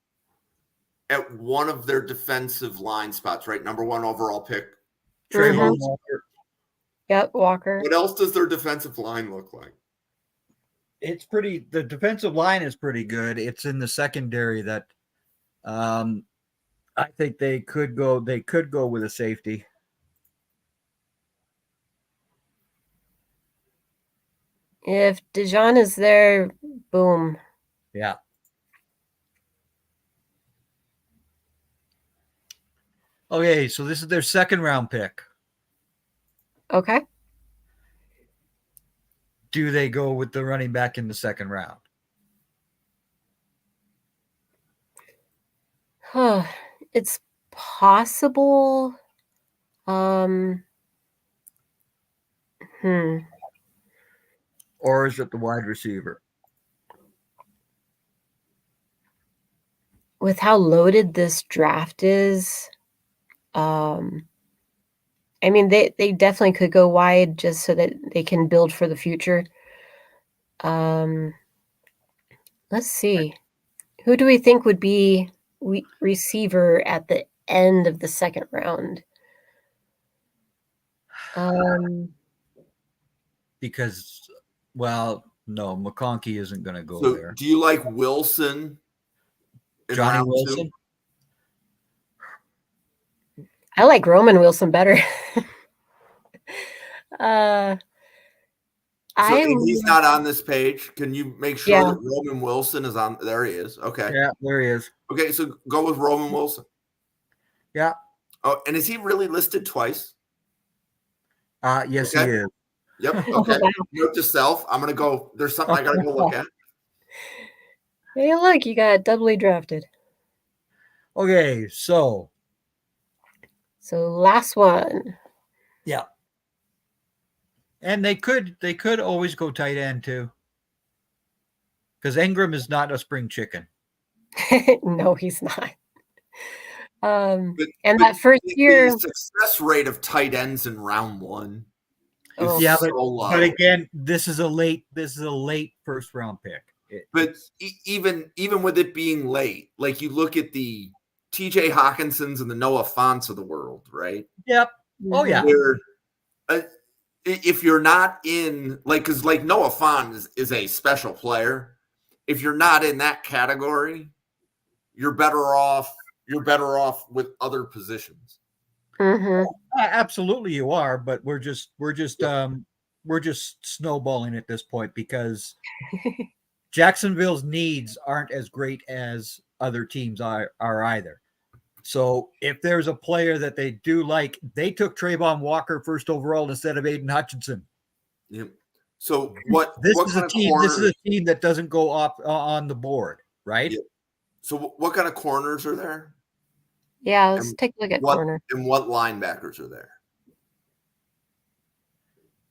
A: at one of their defensive line spots, right? Number 1 overall pick.
C: Trayvon Walker.
B: Yep, Walker.
A: What else does their defensive line look like?
C: The defensive line is pretty good. It's in the secondary that I think they could go with a safety.
B: If Dijon is there, boom.
C: Yeah. Okay, so this is their 2nd round pick.
B: Okay.
C: Do they go with the running back in the 2nd round?
B: It's possible.
C: Or is it the wide receiver?
B: With how loaded this draft is, I mean, they definitely could go wide just so that they can build for the future. Let's see. Who do we think would be receiver at the end of the second round?
C: Because, well, no, McConkey isn't going to go
A: So
C: there.
A: do you like Wilson?
C: Johnny Wilson?
B: I like Roman Wilson better.
A: He's not on this page. Can you make sure that Roman Wilson is on? There he is. Okay.
C: Yeah, there he is.
A: Okay, so go with Roman Wilson.
C: Yeah.
A: Oh, and is he really listed twice?
C: Yes, he is.
A: Yep. Okay. Note to self. I'm gonna go. There's something I gotta go look at.
B: Hey, look, you got doubly drafted.
C: Okay, so
B: last one.
C: Yeah. And they could always go tight end too. Because Ingram is not a spring chicken.
B: No, he's not. And that first year,
A: the success rate of tight ends in round one.
C: Yeah, but again, this is a late first round pick.
A: Even with it being late, like you look at the TJ Hawkinsons and the Noah Fonts of the world, right?
C: Yep. Oh yeah.
A: If you're not in, because Noah Font is a special player. If you're not in that category, you're better off with other positions.
B: Mm-hmm.
C: Absolutely, you are. But we're just snowballing at this point because Jacksonville's needs aren't as great as other teams are either. So if there's a player that they do like, they took Trayvon Walker first overall instead of Aiden Hutchinson.
A: Yep. So
C: this is a team that doesn't go up on the board, right?
A: Yep. So what kind of corners are there?
B: Yeah, let's take a look at corner.
A: And what linebackers are there?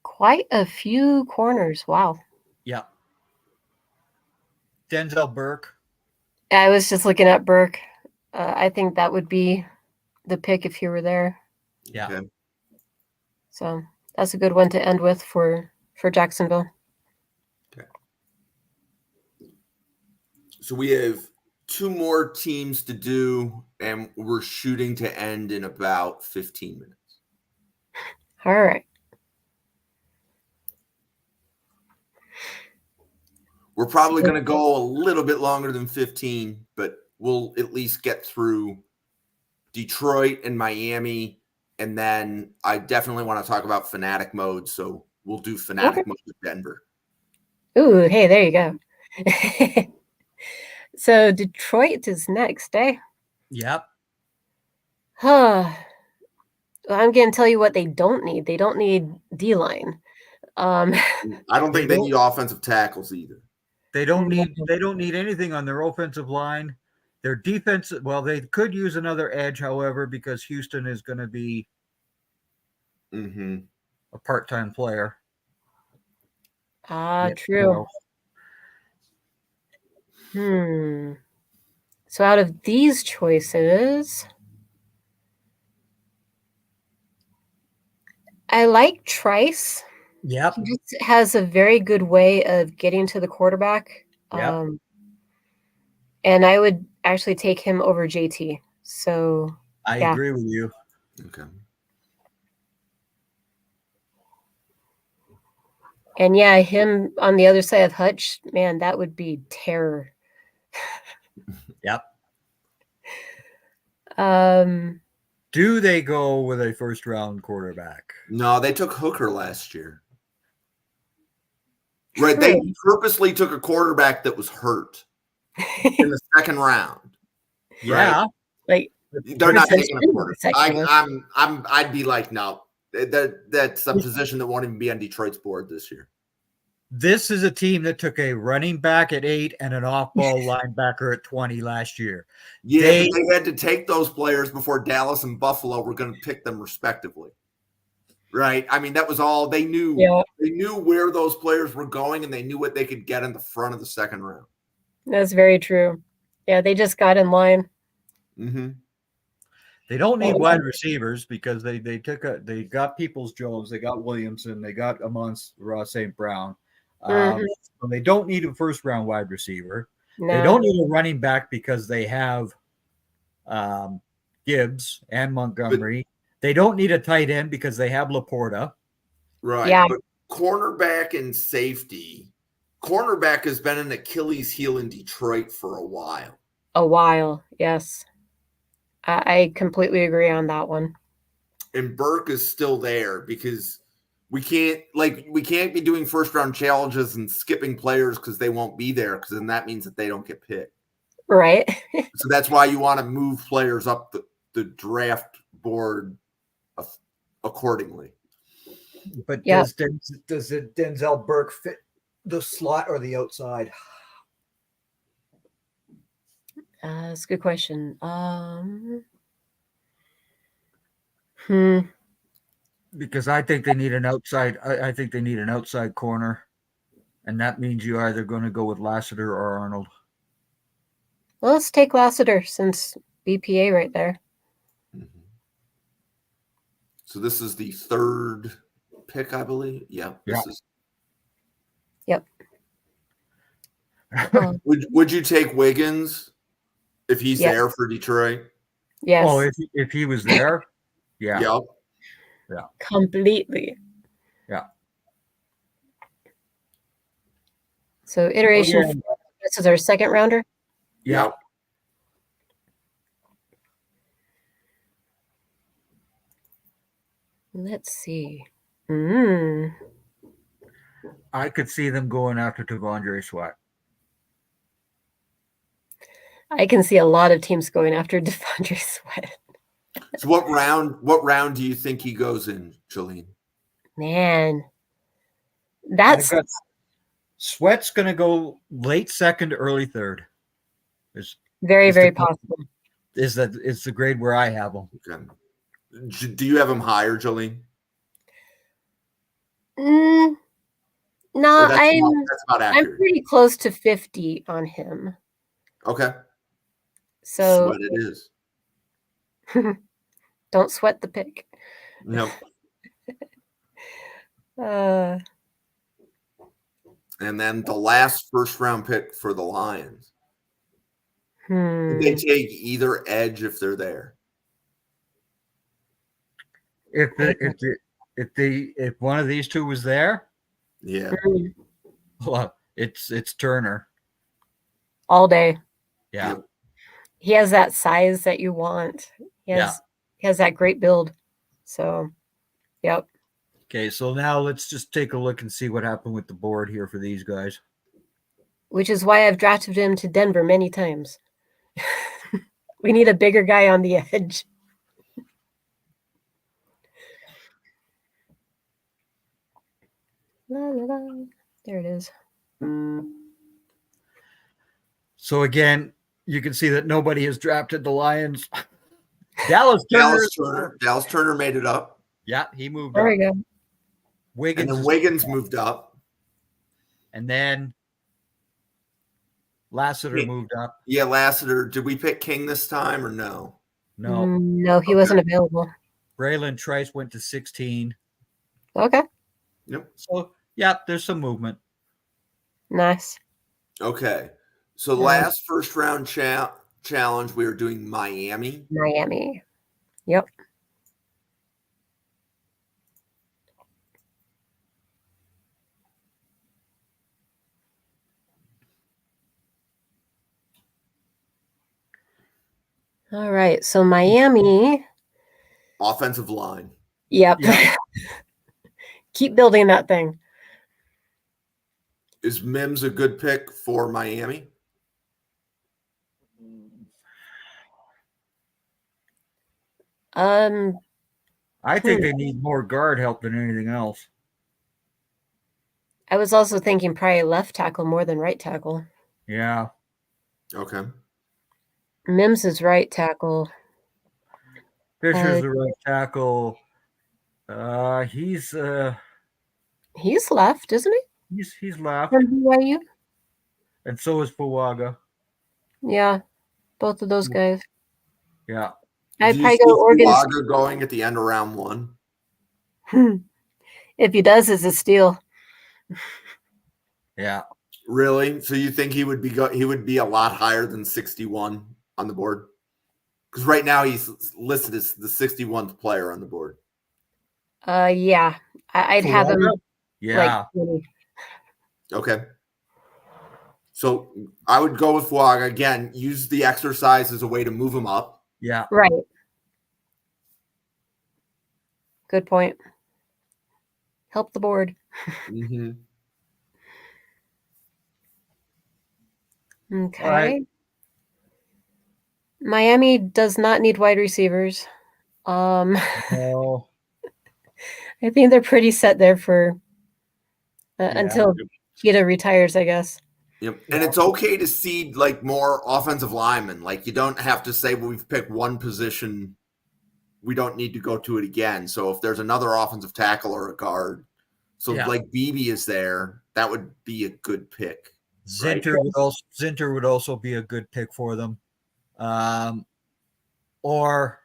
B: Quite a few corners. Wow.
C: Yeah. Denzel Burke.
B: I was just looking at Burke. I think that would be the pick if he were there.
C: Yeah. Okay.
B: So that's a good one to end with for Jacksonville.
A: Okay. So we have 2 more teams to do, and we're shooting to end in about 15 minutes.
B: All right.
A: We're probably going to go a little bit longer than 15, but we'll at least get through Detroit and Miami, and then I definitely want to talk about Fanatic mode, so we'll do Fanatic mode with Denver.
B: Ooh, hey, there you go. So Detroit is next, eh?
C: Yep.
B: Well, I'm going to tell you what they don't need. They don't need D-line.
A: I don't think they need offensive tackles either.
C: They don't need anything on their offensive line. Their defense, well, they could use another edge, however, because Houston is going to be a part-time player.
B: True. So out of these choices, I like Trice.
C: Yep.
B: He just has a very good way of getting to the quarterback.
C: Yep.
B: And I would actually take him over JT. So
C: I agree with you.
A: Okay.
B: And yeah, him on the other side of Hutch, man, that would be terror.
C: Yep.
B: Do
C: they go with a first round quarterback?
A: No, they took Hooker last year. True. Right. They purposely took a quarterback that was hurt in the second round.
C: Yeah.
A: Right?
B: Like
A: they're not taking a quarterback. I'd be like, no, that's a position that won't even be on Detroit's board this year.
C: This is a team that took a running back at 8 and an off-ball linebacker at 20 last year.
A: Yeah, but they had to take those players before Dallas and Buffalo were going to pick them respectively. Right? I mean, that was all they knew.
B: Yeah.
A: They knew where those players were going, and they knew what they could get in the front of the second round.
B: That's very true. Yeah, they just got in line.
A: Mm-hmm.
C: They don't need wide receivers because they got Peoples-Jones, they got Williamson, they got Amon-Ra St. Brown. So they don't need a first-round wide receiver. No. They don't need a running back because they have Gibbs and Montgomery. They don't need a tight end because they have Laporta.
A: Right. Yeah. But cornerback and safety. Cornerback has been an Achilles heel in Detroit for a while.
B: A while, yes. I completely agree on that one.
A: And Burke is still there because we can't be doing first-round challenges and skipping players because they won't be there, because then that means that they don't get picked.
B: Right.
A: So that's why you want to move players up the draft board accordingly.
C: But does Denzel Burke fit the slot or the outside?
B: That's a good question.
C: Because I think they need an outside. I think they need an outside corner, and that means you're either going to go with Lassiter or Arnold.
B: Well, let's take Lassiter since BPA right there.
A: Mm-hmm. So this is the third pick, I believe. Yeah.
B: Yep.
A: Would you take Wiggins if he's there for Detroit?
B: Yes.
C: Oh, if he was there, yeah.
A: Yep.
C: Yeah.
B: Completely.
C: Yeah.
B: So iteration. This is our second rounder.
C: Yeah.
B: Let's see.
C: I could see them going after T'Vondre Sweat.
B: I can see a lot of teams going after T'Vondre Sweat.
A: So what round do you think he goes in, Jolene?
B: Man, that's
C: Sweat's going to go late second, early third.
B: Very possible.
C: Is the grade where I have him?
A: Okay. Do you have him higher, Jolene?
B: No, I'm pretty close to 50 on him.
A: Okay.
B: So
A: Sweat it is.
B: Don't sweat the pick.
A: Yep. And then the last first round pick for the Lions. Did they take either edge if they're there?
C: If one of these two was there,
A: yeah.
C: Well, it's Turner
B: all day.
C: Yeah.
B: He has that size that you want. He has that great build. So, yep.
C: Okay, so now let's just take a look and see what happened with the board here for these guys.
B: Which is why I've drafted him to Denver many times. We need a bigger guy on the edge. La, la, la. There it is.
C: So again, you can see that nobody has drafted the Lions.
A: Dallas Turner made it up.
C: Yeah, he moved
B: there
C: up.
B: We go.
C: Wiggins
A: and then Wiggins moved up.
C: And then Lassiter moved up.
A: Yeah, Lassiter. Did we pick King this time or no?
C: No.
B: No, he wasn't available.
C: Braylon Trice went to 16.
B: Okay.
A: Yep.
C: So, yeah, there's some movement.
B: Nice.
A: Okay. So last first round challenge, we were doing Miami.
B: Yep. All right. So Miami.
A: Offensive line.
B: Yep. Keep building that thing.
A: Is Mims a good pick for Miami?
C: I think they need more guard help than anything else.
B: I was also thinking probably left tackle more than right tackle.
C: Yeah.
A: Okay.
B: Mims is right tackle.
C: Fisher's the right tackle.
B: He's left, isn't he?
C: He's left.
B: From BYU?
C: And so is Fuaga.
B: Yeah, both of those guys.
C: Yeah.
B: I'd
A: Do you
B: probably
A: see
B: go Oregon.
A: Fuaga going at the end of round 1?
B: If he does, it's a steal.
C: Yeah.
A: Really? So you think he would be a lot higher than 61 on the board? Because right now he's listed as the 61th player on the board.
B: Yeah, I'd have him.
C: Yeah.
B: Like 20.
A: Okay. So I would go with Fuaga again. Use the exercise as a way to move him up.
C: Yeah.
B: Right. Good point. Help the board.
A: Mm-hmm.
B: Okay.
C: Right.
B: Miami does not need wide receivers.
C: No.
B: I think they're pretty set there for until Kita retires, I guess.
A: Yep. And it's okay to seed like more offensive linemen. Like you don't have to say, well, we've picked one position. We don't need to go to it again. So if there's another offensive tackle or a guard, so like BB is there, that would be a good pick.
C: Zinter would also be a good pick for them. Or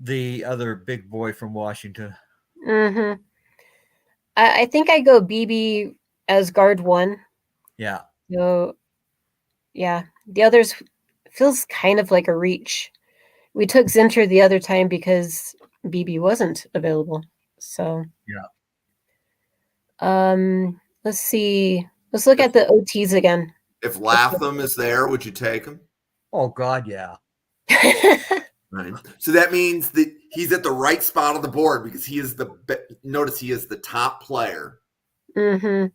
C: the other big boy from Washington.
B: Mm-hmm. I think I go BB as guard 1.
C: Yeah.
B: So, yeah. The others feels kind of like a reach. We took Zinter the other time because BB wasn't available. So, let's see. Let's look at the OTs again.
A: If Latham is there, would you take him?
C: Oh God, yeah.
A: Right. So that means that he's at the right spot on the board because he is notice he is the top player.
B: Mm-hmm.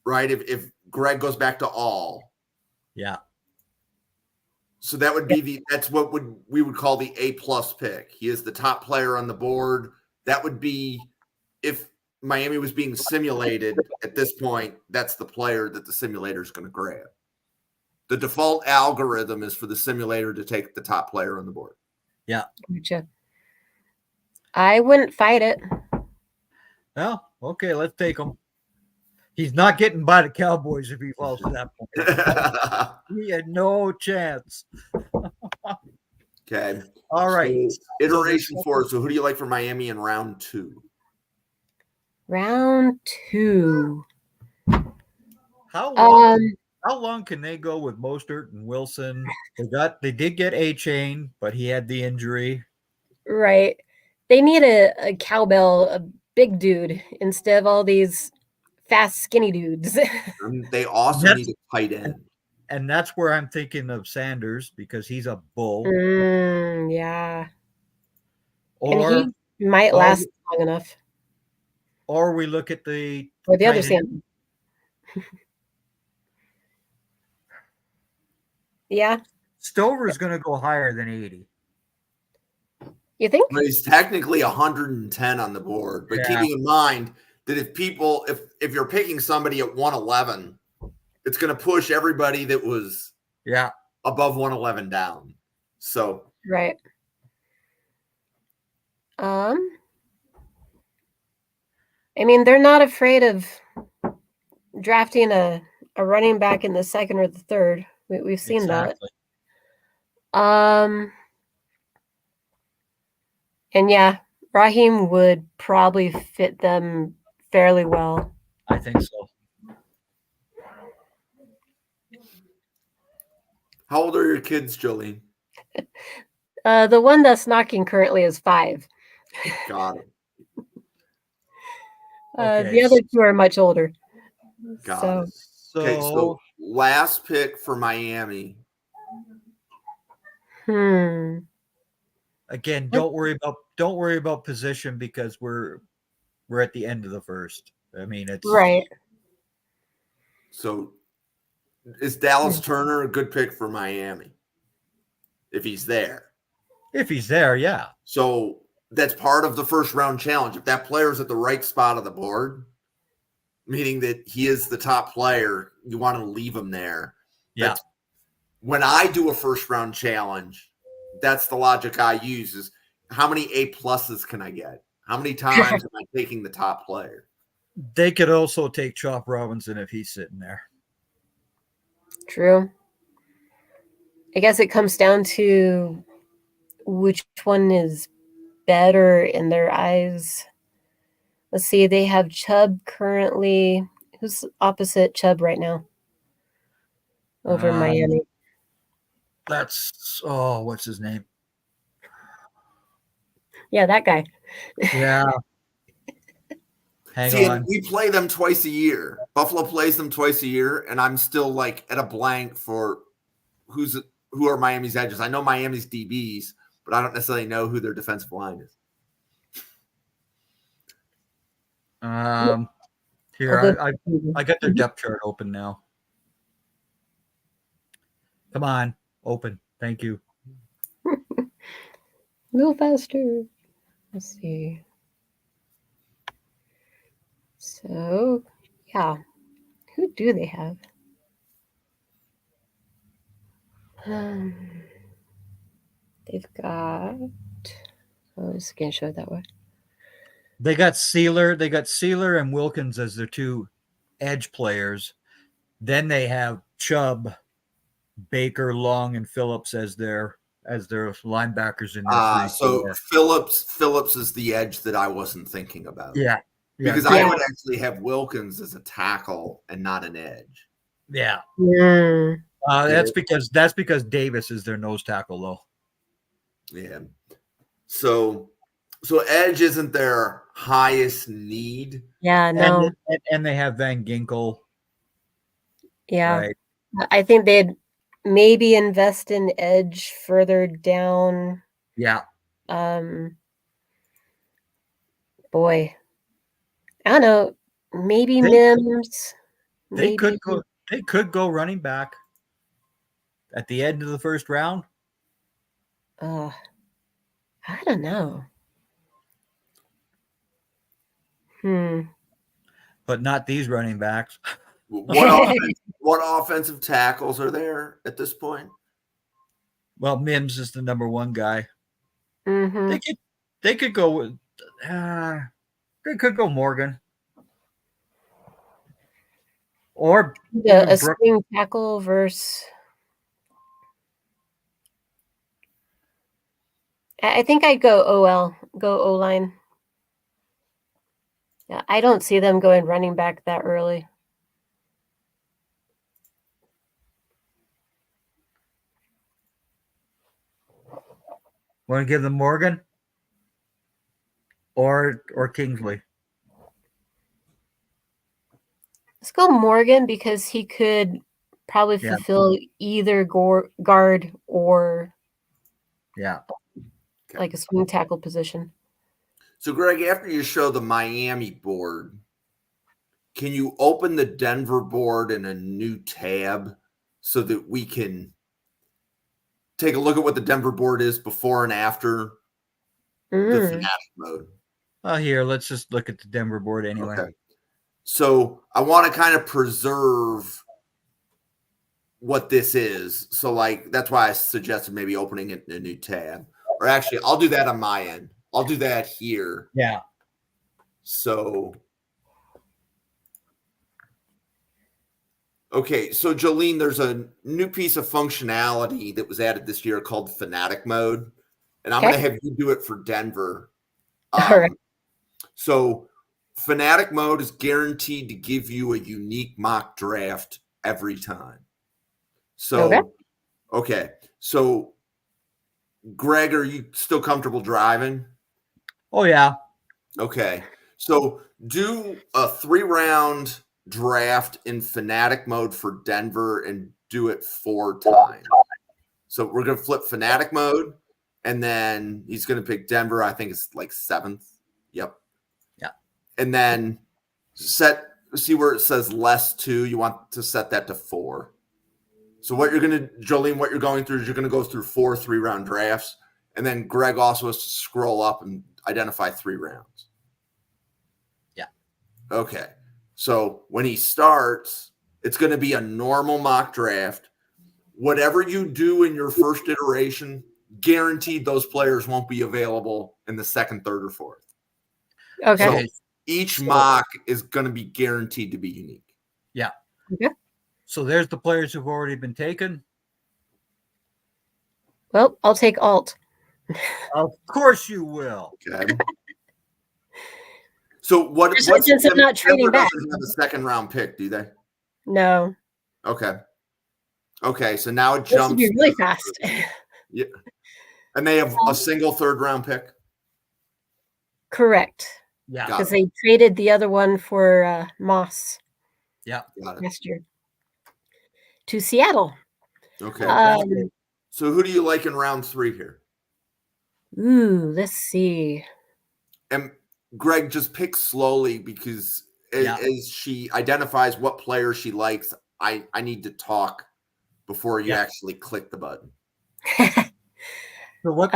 A: Right. If Greg goes back to all.
C: Yeah.
A: So that would be that's what we would call the A+ pick. He is the top player on the board. That would be if Miami was being simulated at this point, that's the player that the simulator is going to grab. The default algorithm is for the simulator to take the top player on the board.
C: Yeah.
B: Gotcha. I wouldn't fight it.
C: Well, okay, let's take him. He's not getting by the Cowboys if he falls to that point. He had no chance.
A: Okay.
C: All right.
A: So, iteration 4. So who do you like for Miami in round 2?
B: Round 2.
C: How long can they go with Mostert and Wilson? They did get A-Chain, but he had the injury.
B: Right. They need a cowbell, a big dude, instead of all these fast, skinny dudes.
A: They also need a tight end.
C: And that's where I'm thinking of Sanders because he's a bull.
B: Yeah.
C: Or
B: and he might last long enough.
C: Or we look at the
B: other Sanders. Yeah.
C: Stover's going to go higher than 80.
B: You think?
A: But he's technically 110 on the board. But keeping in mind that if you're picking somebody at 111, it's going to push everybody that was above 111 down. So
B: right. I mean, they're not afraid of drafting a running back in the second or the third. We've seen that. And yeah, Raheem would probably fit them fairly well.
C: I think so.
A: How old are your kids, Jolene?
B: The one that's knocking currently is 5.
A: Got it.
B: The other 2 are much older.
A: Got it. Okay, so last pick for Miami.
C: Again, don't worry about position because we're at the end of the first. I mean, it's
B: right.
A: So is Dallas Turner a good pick for Miami? If he's there.
C: If he's there, yeah.
A: So that's part of the first round challenge. If that player's at the right spot of the board, meaning that he is the top player. You want to leave him there.
C: Yeah.
A: When I do a first round challenge, that's the logic I use is how many A pluses can I get? How many times am I taking the top player?
C: They could also take Chop Robinson if he's sitting there.
B: True. I guess it comes down to which one is better in their eyes. Let's see. They have Chubb currently. Who's opposite Chubb right now? Over Miami.
C: That's what's his name?
B: Yeah, that guy.
C: Yeah. Hang on.
A: We play them twice a year. Buffalo plays them twice a year, and I'm still like at a blank for who are Miami's edges. I know Miami's DBs, but I don't necessarily know who their defensive line is.
C: Here, I got their depth chart open now. Come on, open. Thank you.
B: A little faster. Let's see. So, yeah. Who do they have? They've got. Oh, it's going to show it that way.
C: They got Sealer and Wilkins as their two edge players. Then they have Chubb, Baker, Long, and Phillips as their linebackers in their
A: so Phillips is the edge that I wasn't thinking about.
C: Yeah.
A: Because I would actually have Wilkins as a tackle and not an edge.
C: Yeah.
B: Mm.
C: That's because Davis is their nose tackle though.
A: Yeah. So edge isn't their highest need.
B: Yeah, no.
C: And they have Van Ginkel.
B: Yeah.
C: Right?
B: I think they'd maybe invest in edge further down.
C: Yeah.
B: Boy. I don't know. Maybe Mims.
C: They could go running back at the end of the first round.
B: I don't know.
C: But not these running backs.
A: What offensive tackles are there at this point?
C: Well, Mims is the number one guy.
B: Mm-hmm.
C: They could go with. They could go Morgan. Or
B: a swing tackle versus. I think I'd go O-line. Yeah, I don't see them going running back that early.
C: Want to give them Morgan or Kingsley?
B: Let's go Morgan because he could probably fulfill either guard or like a swing tackle position.
A: So, Greg, after you show the Miami board, can you open the Denver board in a new tab so that we can take a look at what the Denver board is before and after the Fanatic mode?
C: Here, let's just look at the Denver board anyway.
A: Okay. So I want to kind of preserve what this is. So, like, that's why I suggested maybe opening it in a new tab. Or actually, I'll do that on my end. I'll do that here.
C: Yeah.
A: So, okay. So, Jolene, there's a new piece of functionality that was added this year called Fanatic Mode. And I'm going to have you do it for Denver.
B: All right.
A: So, Fanatic Mode is guaranteed to give you a unique mock draft every time. So, okay. So, Greg, are you still comfortable driving?
C: Oh, yeah.
A: Okay. So, do a 3-round draft in Fanatic Mode for Denver and do it 4 times. So, we're going to flip Fanatic Mode, and then he's going to pick Denver. I think it's like 7th. Yep.
C: Yeah.
A: And then see where it says less 2. You want to set that to 4. So what you're going to, Jolene, what you're going through is you're going to go through 4 3-round drafts. And then Greg also has to scroll up and identify 3 rounds.
C: Yeah.
A: Okay. So when he starts, it's going to be a normal mock draft. Whatever you do in your first iteration, guaranteed those players won't be available in the second, third, or fourth.
B: Okay.
A: So each mock is going to be guaranteed to be unique.
C: Yeah.
B: Okay.
C: So there's the players who've already been taken.
B: Well, I'll take alt.
C: Of course you will.
A: Okay. So what's
B: Since I'm not trading
A: Denver
B: back.
A: doesn't have a second round pick, do they?
B: No.
A: Okay. Okay, so now it
B: This would
A: jumps
B: be really fast.
A: Yeah. And they have a single third round pick?
B: Correct.
C: Yeah.
B: Because they traded the other one for Moss.
C: Yeah.
B: Last year. To Seattle.
A: Okay. So who do you like in round 3 here?
B: Ooh, let's see.
A: And Greg, just pick slowly because as she identifies what player she likes, I need to talk before you actually click the button.
C: So what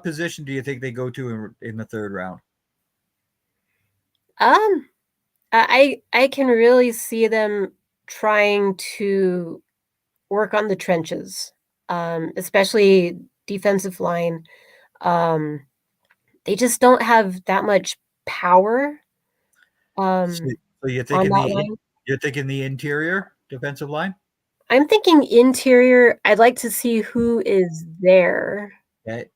C: position do you think they go to in the third round?
B: I can really see them trying to work on the trenches, especially defensive line. They just don't have that much power.
C: So you're thinking the interior defensive line?
B: I'm thinking interior. I'd like to see who is there.
C: Okay.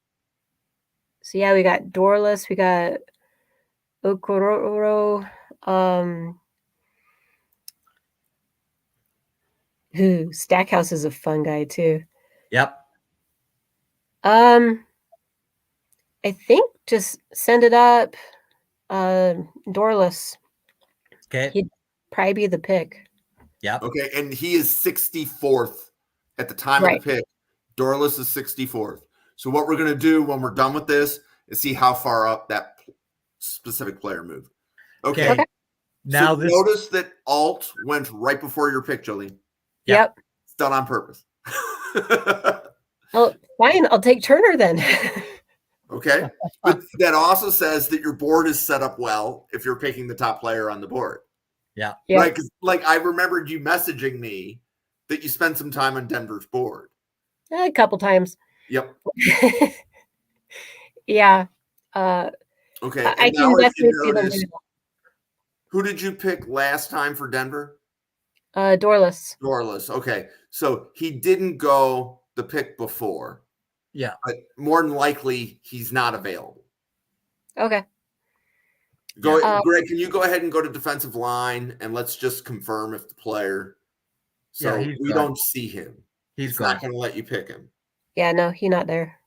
B: So yeah, we got Dorless, we got Okororo, Stackhouse is a fun guy too.
C: Yep.
B: I think just send it up. Dorless.
C: Okay.
B: He'd probably be the pick.
C: Yeah.
A: Okay, and he is 64th at the time of the pick. Dorless is 64th. So what we're going to do when we're done with this is see how far up that specific player moved. Okay. Now notice that alt went right before your pick, Jolene.
B: Yep.
A: It's done on purpose.
B: Oh, fine. I'll take Turner then.
A: Okay. But that also says that your board is set up well if you're picking the top player on the board.
C: Yeah.
A: Right. Like I remembered you messaging me that you spent some time on Denver's board.
B: A couple times.
A: Yep.
B: Yeah.
A: Okay.
B: I can definitely see them.
A: Who did you pick last time for Denver?
B: Dorless.
A: Dorless. Okay. So he didn't go the pick before.
C: Yeah.
A: But more than likely, he's not available.
B: Okay.
A: Greg, can you go ahead and go to defensive line and let's just confirm if the player. So we don't see him. He's not going to let you pick him.
B: Yeah, no, he's not there.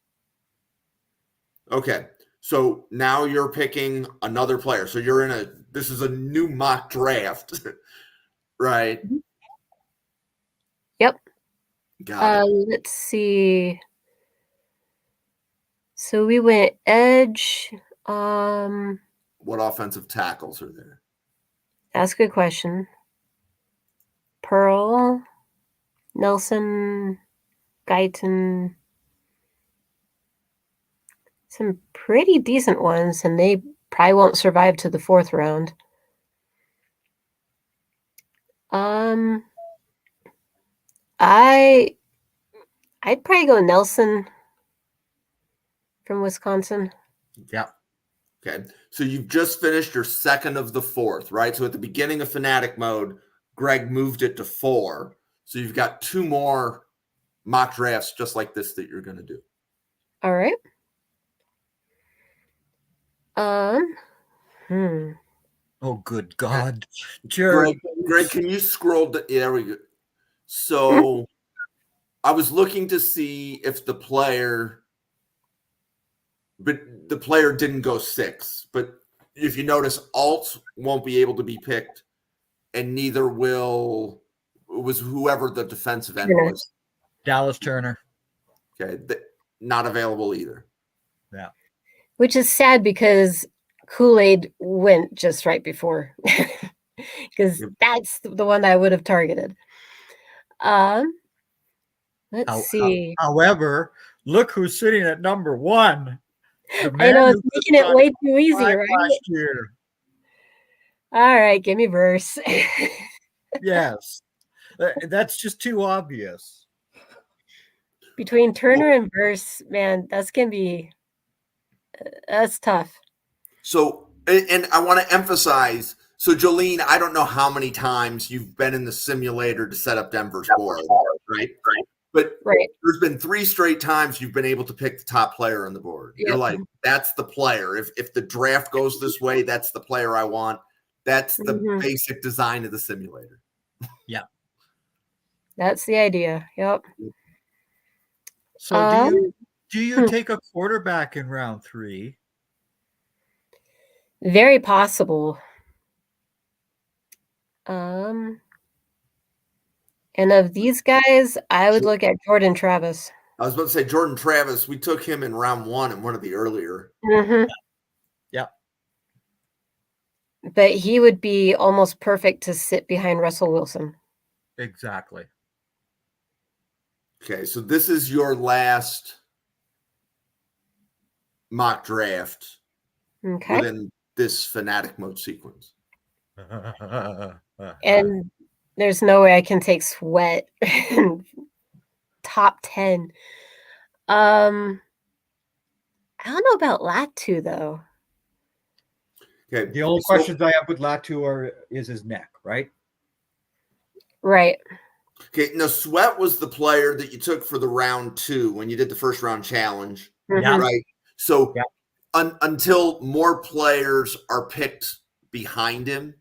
A: Okay. So now you're picking another player. So you're this is a new mock draft, right?
B: Yep.
A: Got it.
B: Let's see. So we went edge.
A: What offensive tackles are there?
B: That's a good question. Pearl, Nelson, Guyton. Some pretty decent ones, and they probably won't survive to the 4th round. I'd probably go Nelson from Wisconsin.
C: Yeah.
A: Okay. So you've just finished your second of the 4th, right? So at the beginning of Fanatic mode, Greg moved it to 4. So you've got 2 more mock drafts just like this that you're going to do.
B: All right.
C: Oh, good God.
A: Greg, can you scroll? There we go. So I was looking to see if the player didn't go 6. But if you notice, alt won't be able to be picked, and neither was whoever the defensive end was.
C: Dallas Turner.
A: Okay. Not available either.
C: Yeah.
B: Which is sad because Kool-Aid went just right before. Because that's the one I would have targeted. Let's see.
C: However, look who's sitting at number 1.
B: I know, it's making it way too easy, right?
C: Last year.
B: All right, give me verse.
C: Yes. That's just too obvious.
B: Between Turner and verse, man, that's tough.
A: So, and I want to emphasize. So, Jolene, I don't know how many times you've been in the simulator to set up Denver's board, right? But
B: Right.
A: there's been 3 straight times you've been able to pick the top player on the board.
B: Yep.
A: You're like, that's the player. If the draft goes this way, that's the player I want. That's the basic design of the simulator.
C: Yeah.
B: That's the idea. Yep.
C: So do you take a quarterback in round 3?
B: Very possible. And of these guys, I would look at Jordan Travis.
A: I was about to say Jordan Travis. We took him in round 1 in one of the earlier.
C: Yeah.
B: But he would be almost perfect to sit behind Russell Wilson.
C: Exactly.
A: Okay, so this is your last mock draft within this fanatic mode sequence.
B: And there's no way I can take Sweat top 10. I don't know about Latu though.
A: Okay.
C: The only questions I have with Latu is his neck, right?
B: Right.
A: Okay. Now, Sweat was the player that you took for the round 2 when you did the first round challenge, right? So until more players are picked behind him,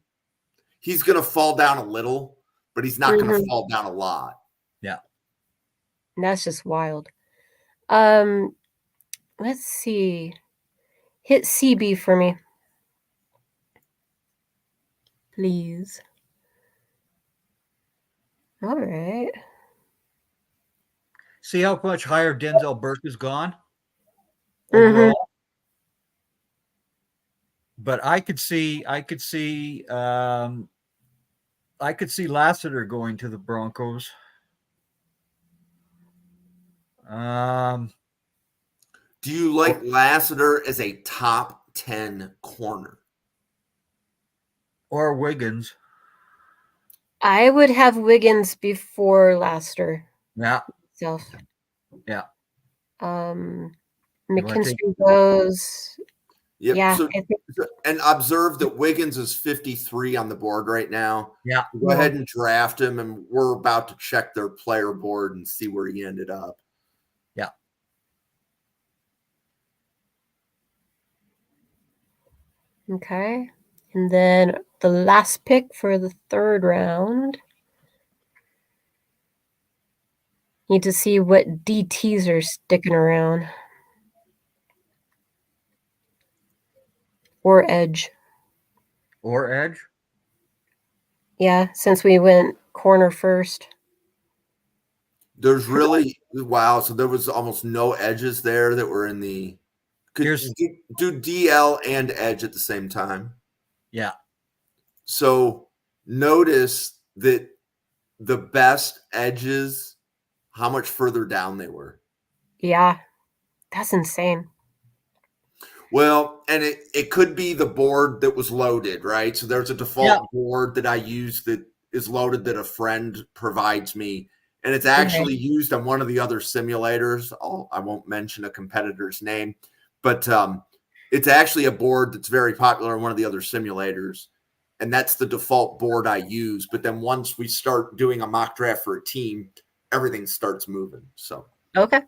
A: he's going to fall down a little, but he's not going to fall down a lot.
C: Yeah.
B: And that's just wild. Let's see. Hit CB for me. Please. All right.
C: See how much higher Denzel Burke has gone overall? But I could see Lassiter going to the Broncos.
A: Do you like Lassiter as a top 10 corner?
C: Or Wiggins?
B: I would have Wiggins before Lassiter.
C: Yeah.
B: Self.
C: Yeah.
B: McKinstry goes.
A: Yep.
B: Yeah.
A: So, and observe that Wiggins is 53 on the board right now.
C: Yeah.
A: Go ahead and draft him, and we're about to check their player board and see where he ended up.
C: Yeah.
B: Okay. And then the last pick for the 3rd round. Need to see what DTs are sticking around. Or edge.
C: Or edge?
B: Yeah, since we went corner first.
A: There's really, wow. So there was almost no edges there that were in the, could do DL and edge at the same time.
C: Yeah.
A: So notice that the best edges, how much further down they were.
B: Yeah, that's insane.
A: Well, and it could be the board that was loaded, right? So there's a default board that I use that is loaded that a friend provides me, and it's actually used on one of the other simulators. I won't mention a competitor's name, but it's actually a board that's very popular in one of the other simulators, and that's the default board I use. But then once we start doing a mock draft for a team, everything starts moving. So
B: okay.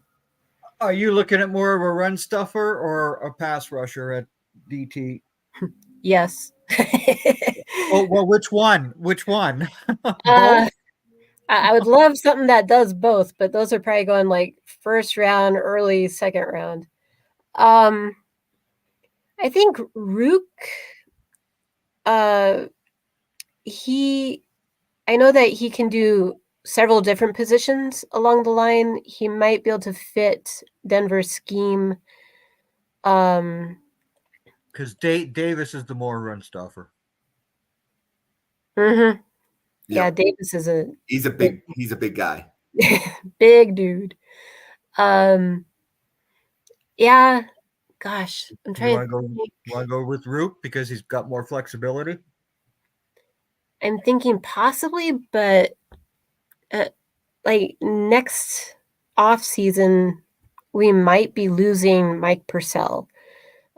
C: Are you looking at more of a run stuffer or a pass rusher at DT?
B: Yes.
C: Well, which one?
B: I would love something that does both, but those are probably going like 1st round, early 2nd round. I think Rook, I know that he can do several different positions along the line. He might be able to fit Denver's scheme.
C: Because Davis is the more run stuffer.
B: Mm-hmm. Yeah, Davis is
A: he's a big guy.
B: Big dude. Yeah. Gosh, I'm trying.
C: You want to go with Rook because he's got more flexibility?
B: I'm thinking possibly, but like next off season, we might be losing Mike Purcell.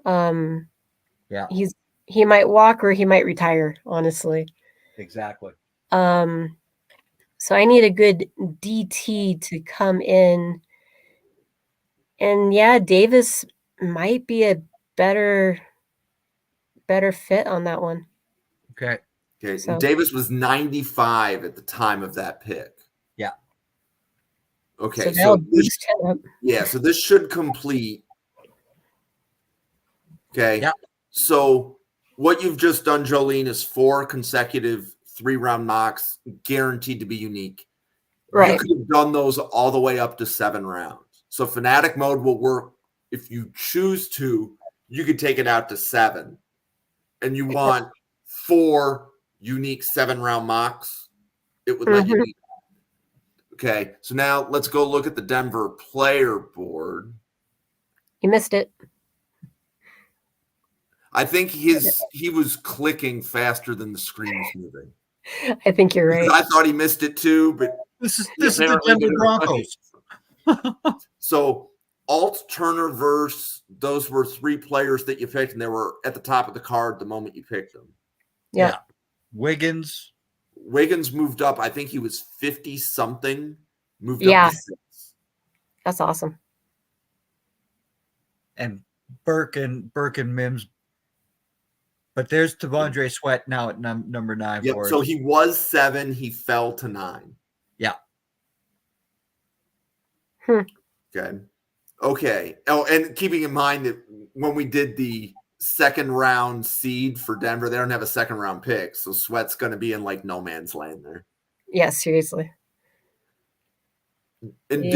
C: Yeah,
B: he might walk or he might retire, honestly.
C: exactly.
B: So I need a good DT to come in. And yeah, Davis might be a better fit on that one.
C: Okay.
B: So.
A: Davis was 95 at the time of that pick.
C: Yeah.
A: Okay.
B: So boost him up.
A: Yeah, so this should complete. Okay.
C: Yeah.
A: So what you've just done, Jolene, is 4 consecutive 3-round mocks guaranteed to be unique.
B: Right.
A: You could have done those all the way up to 7 rounds. So Fanatic mode will work if you choose to. You could take it out to 7, and you want 4 unique 7-round mocks. It would let you do. Okay, so now let's go look at the Denver player board.
B: You missed it.
A: I think he was clicking faster than the screen was moving.
B: I think you're right.
A: I thought he missed it too, but
C: this is the Denver Broncos.
A: So Alt, Turner, Verse, those were 3 players that you picked, and they were at the top of the card the moment you picked them.
B: Yeah.
A: Wiggins moved up. I think he was 50 something. Moved up to 6.
B: That's awesome.
C: And Burke and Mims. But there's T'Vondre Sweat now at number 9.
A: Yep. So he was 7. He fell to 9.
C: Yeah.
A: Good. Okay. Oh, and keeping in mind that when we did the second round seed for Denver, they don't have a second round pick. So Sweat's going to be in like no man's land there.
B: Yeah, seriously.
A: And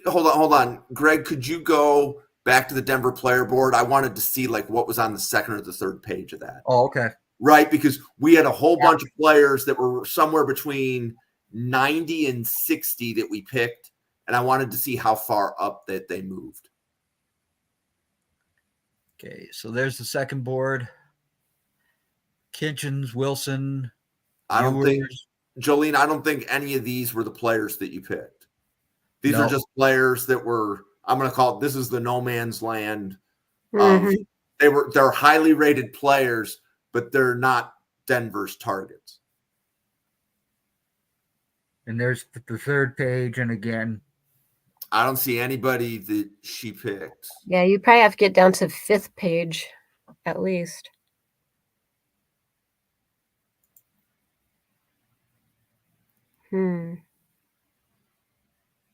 A: hold on. Greg, could you go back to the Denver player board? I wanted to see like what was on the second or the third page of that.
C: Oh, okay.
A: Right, because we had a whole bunch of players that were somewhere between 90 and 60 that we picked, and I wanted to see how far up that they moved.
C: Okay, so there's the second board. Kitchens, Wilson.
A: Jolene, I don't think any of these were the players that you picked. These are just players that were, I'm going to call it, this is the no man's land. They're highly rated players, but they're not Denver's targets.
C: And there's the third page, and again,
A: I don't see anybody that she picked.
B: Yeah, you probably have to get down to 5th page at least.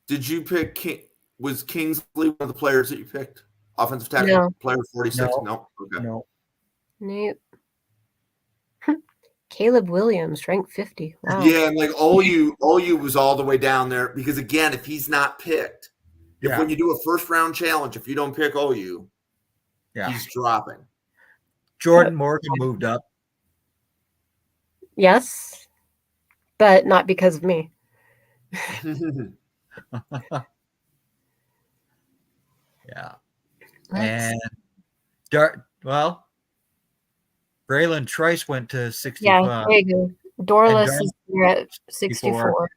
A: Did you pick was Kingsley one of the players that you picked? Offensive tackle, player 46? No. Okay.
C: No.
B: Nope. Caleb Williams, rank 50. Wow.
A: Yeah, and like OU was all the way down there because again, if he's not picked, when you do a first round challenge, if you don't pick OU, he's dropping.
C: Jordan Morgan moved up.
B: Yes, but not because of me.
C: Yeah. And Braylon Trice went to 65.
B: Yeah, there you go. Dorless is here at 64.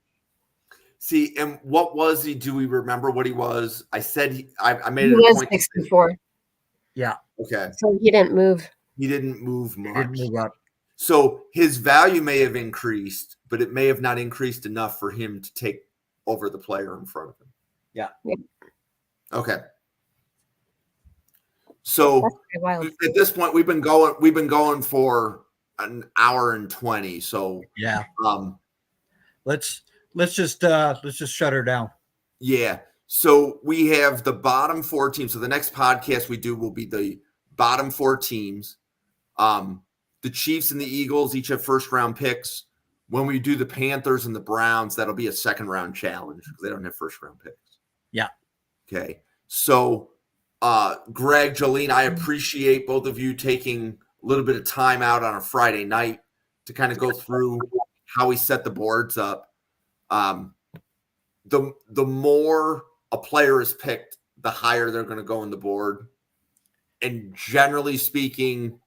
A: See, and what was he? Do we remember what he was? I said I made
B: it
A: a
B: was
A: point.
B: 64.
C: Yeah.
A: Okay.
B: So he didn't move.
A: He didn't move much.
C: He didn't move up.
A: So his value may have increased, but it may have not increased enough for him to take over the player in front of him.
C: Yeah.
A: Okay. So at this point, we've been going for an hour and 20. So
C: let's just shut her down.
A: Yeah. So we have the bottom 4 teams. So the next podcast we do will be the bottom 4 teams. The Chiefs and the Eagles each have first round picks. When we do the Panthers and the Browns, that'll be a second round challenge because they don't have first round picks.
C: Yeah.
A: Okay. So Greg, Jolene, I appreciate both of you taking a little bit of time out on a Friday night to kind of go through how we set the boards up. The more a player is picked, the higher they're going to go in the board. And generally speaking,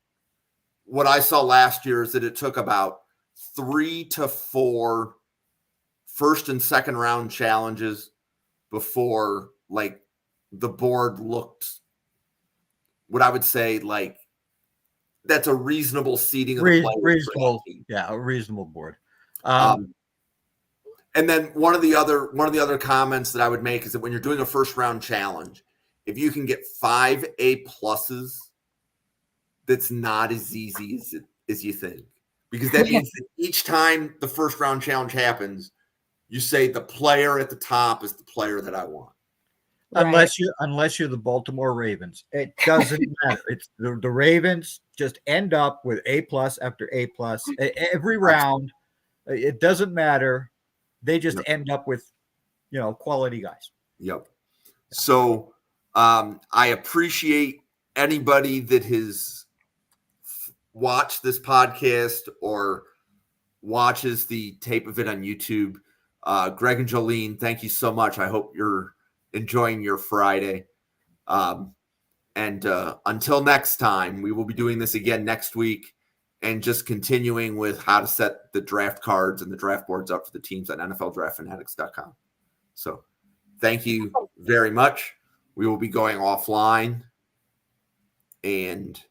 A: what I saw last year is that it took about 3 to 4 first and second round challenges before like the board looked what I would say like that's a reasonable seating of the players.
C: Reasonable, yeah, a reasonable board.
A: And then one of the other comments that I would make is that when you're doing a first round challenge, if you can get 5 A+, that's not as easy as you think, because that means that each time the first round challenge happens, you say the player at the top is the player that I want.
C: Unless you're the Baltimore Ravens, it doesn't matter. It's the Ravens just end up with A+ after A+ every round. It doesn't matter. They just end up with, quality guys.
A: Yep. So I appreciate anybody that has watched this podcast or watches the tape of it on YouTube. Greg and Jolene, thank you so much. I hope you're enjoying your Friday. And until next time, we will be doing this again next week and just continuing with how to set the draft cards and the draft boards up for the teams at NFLDraftFanatics.com. So thank you very much. We will be going offline and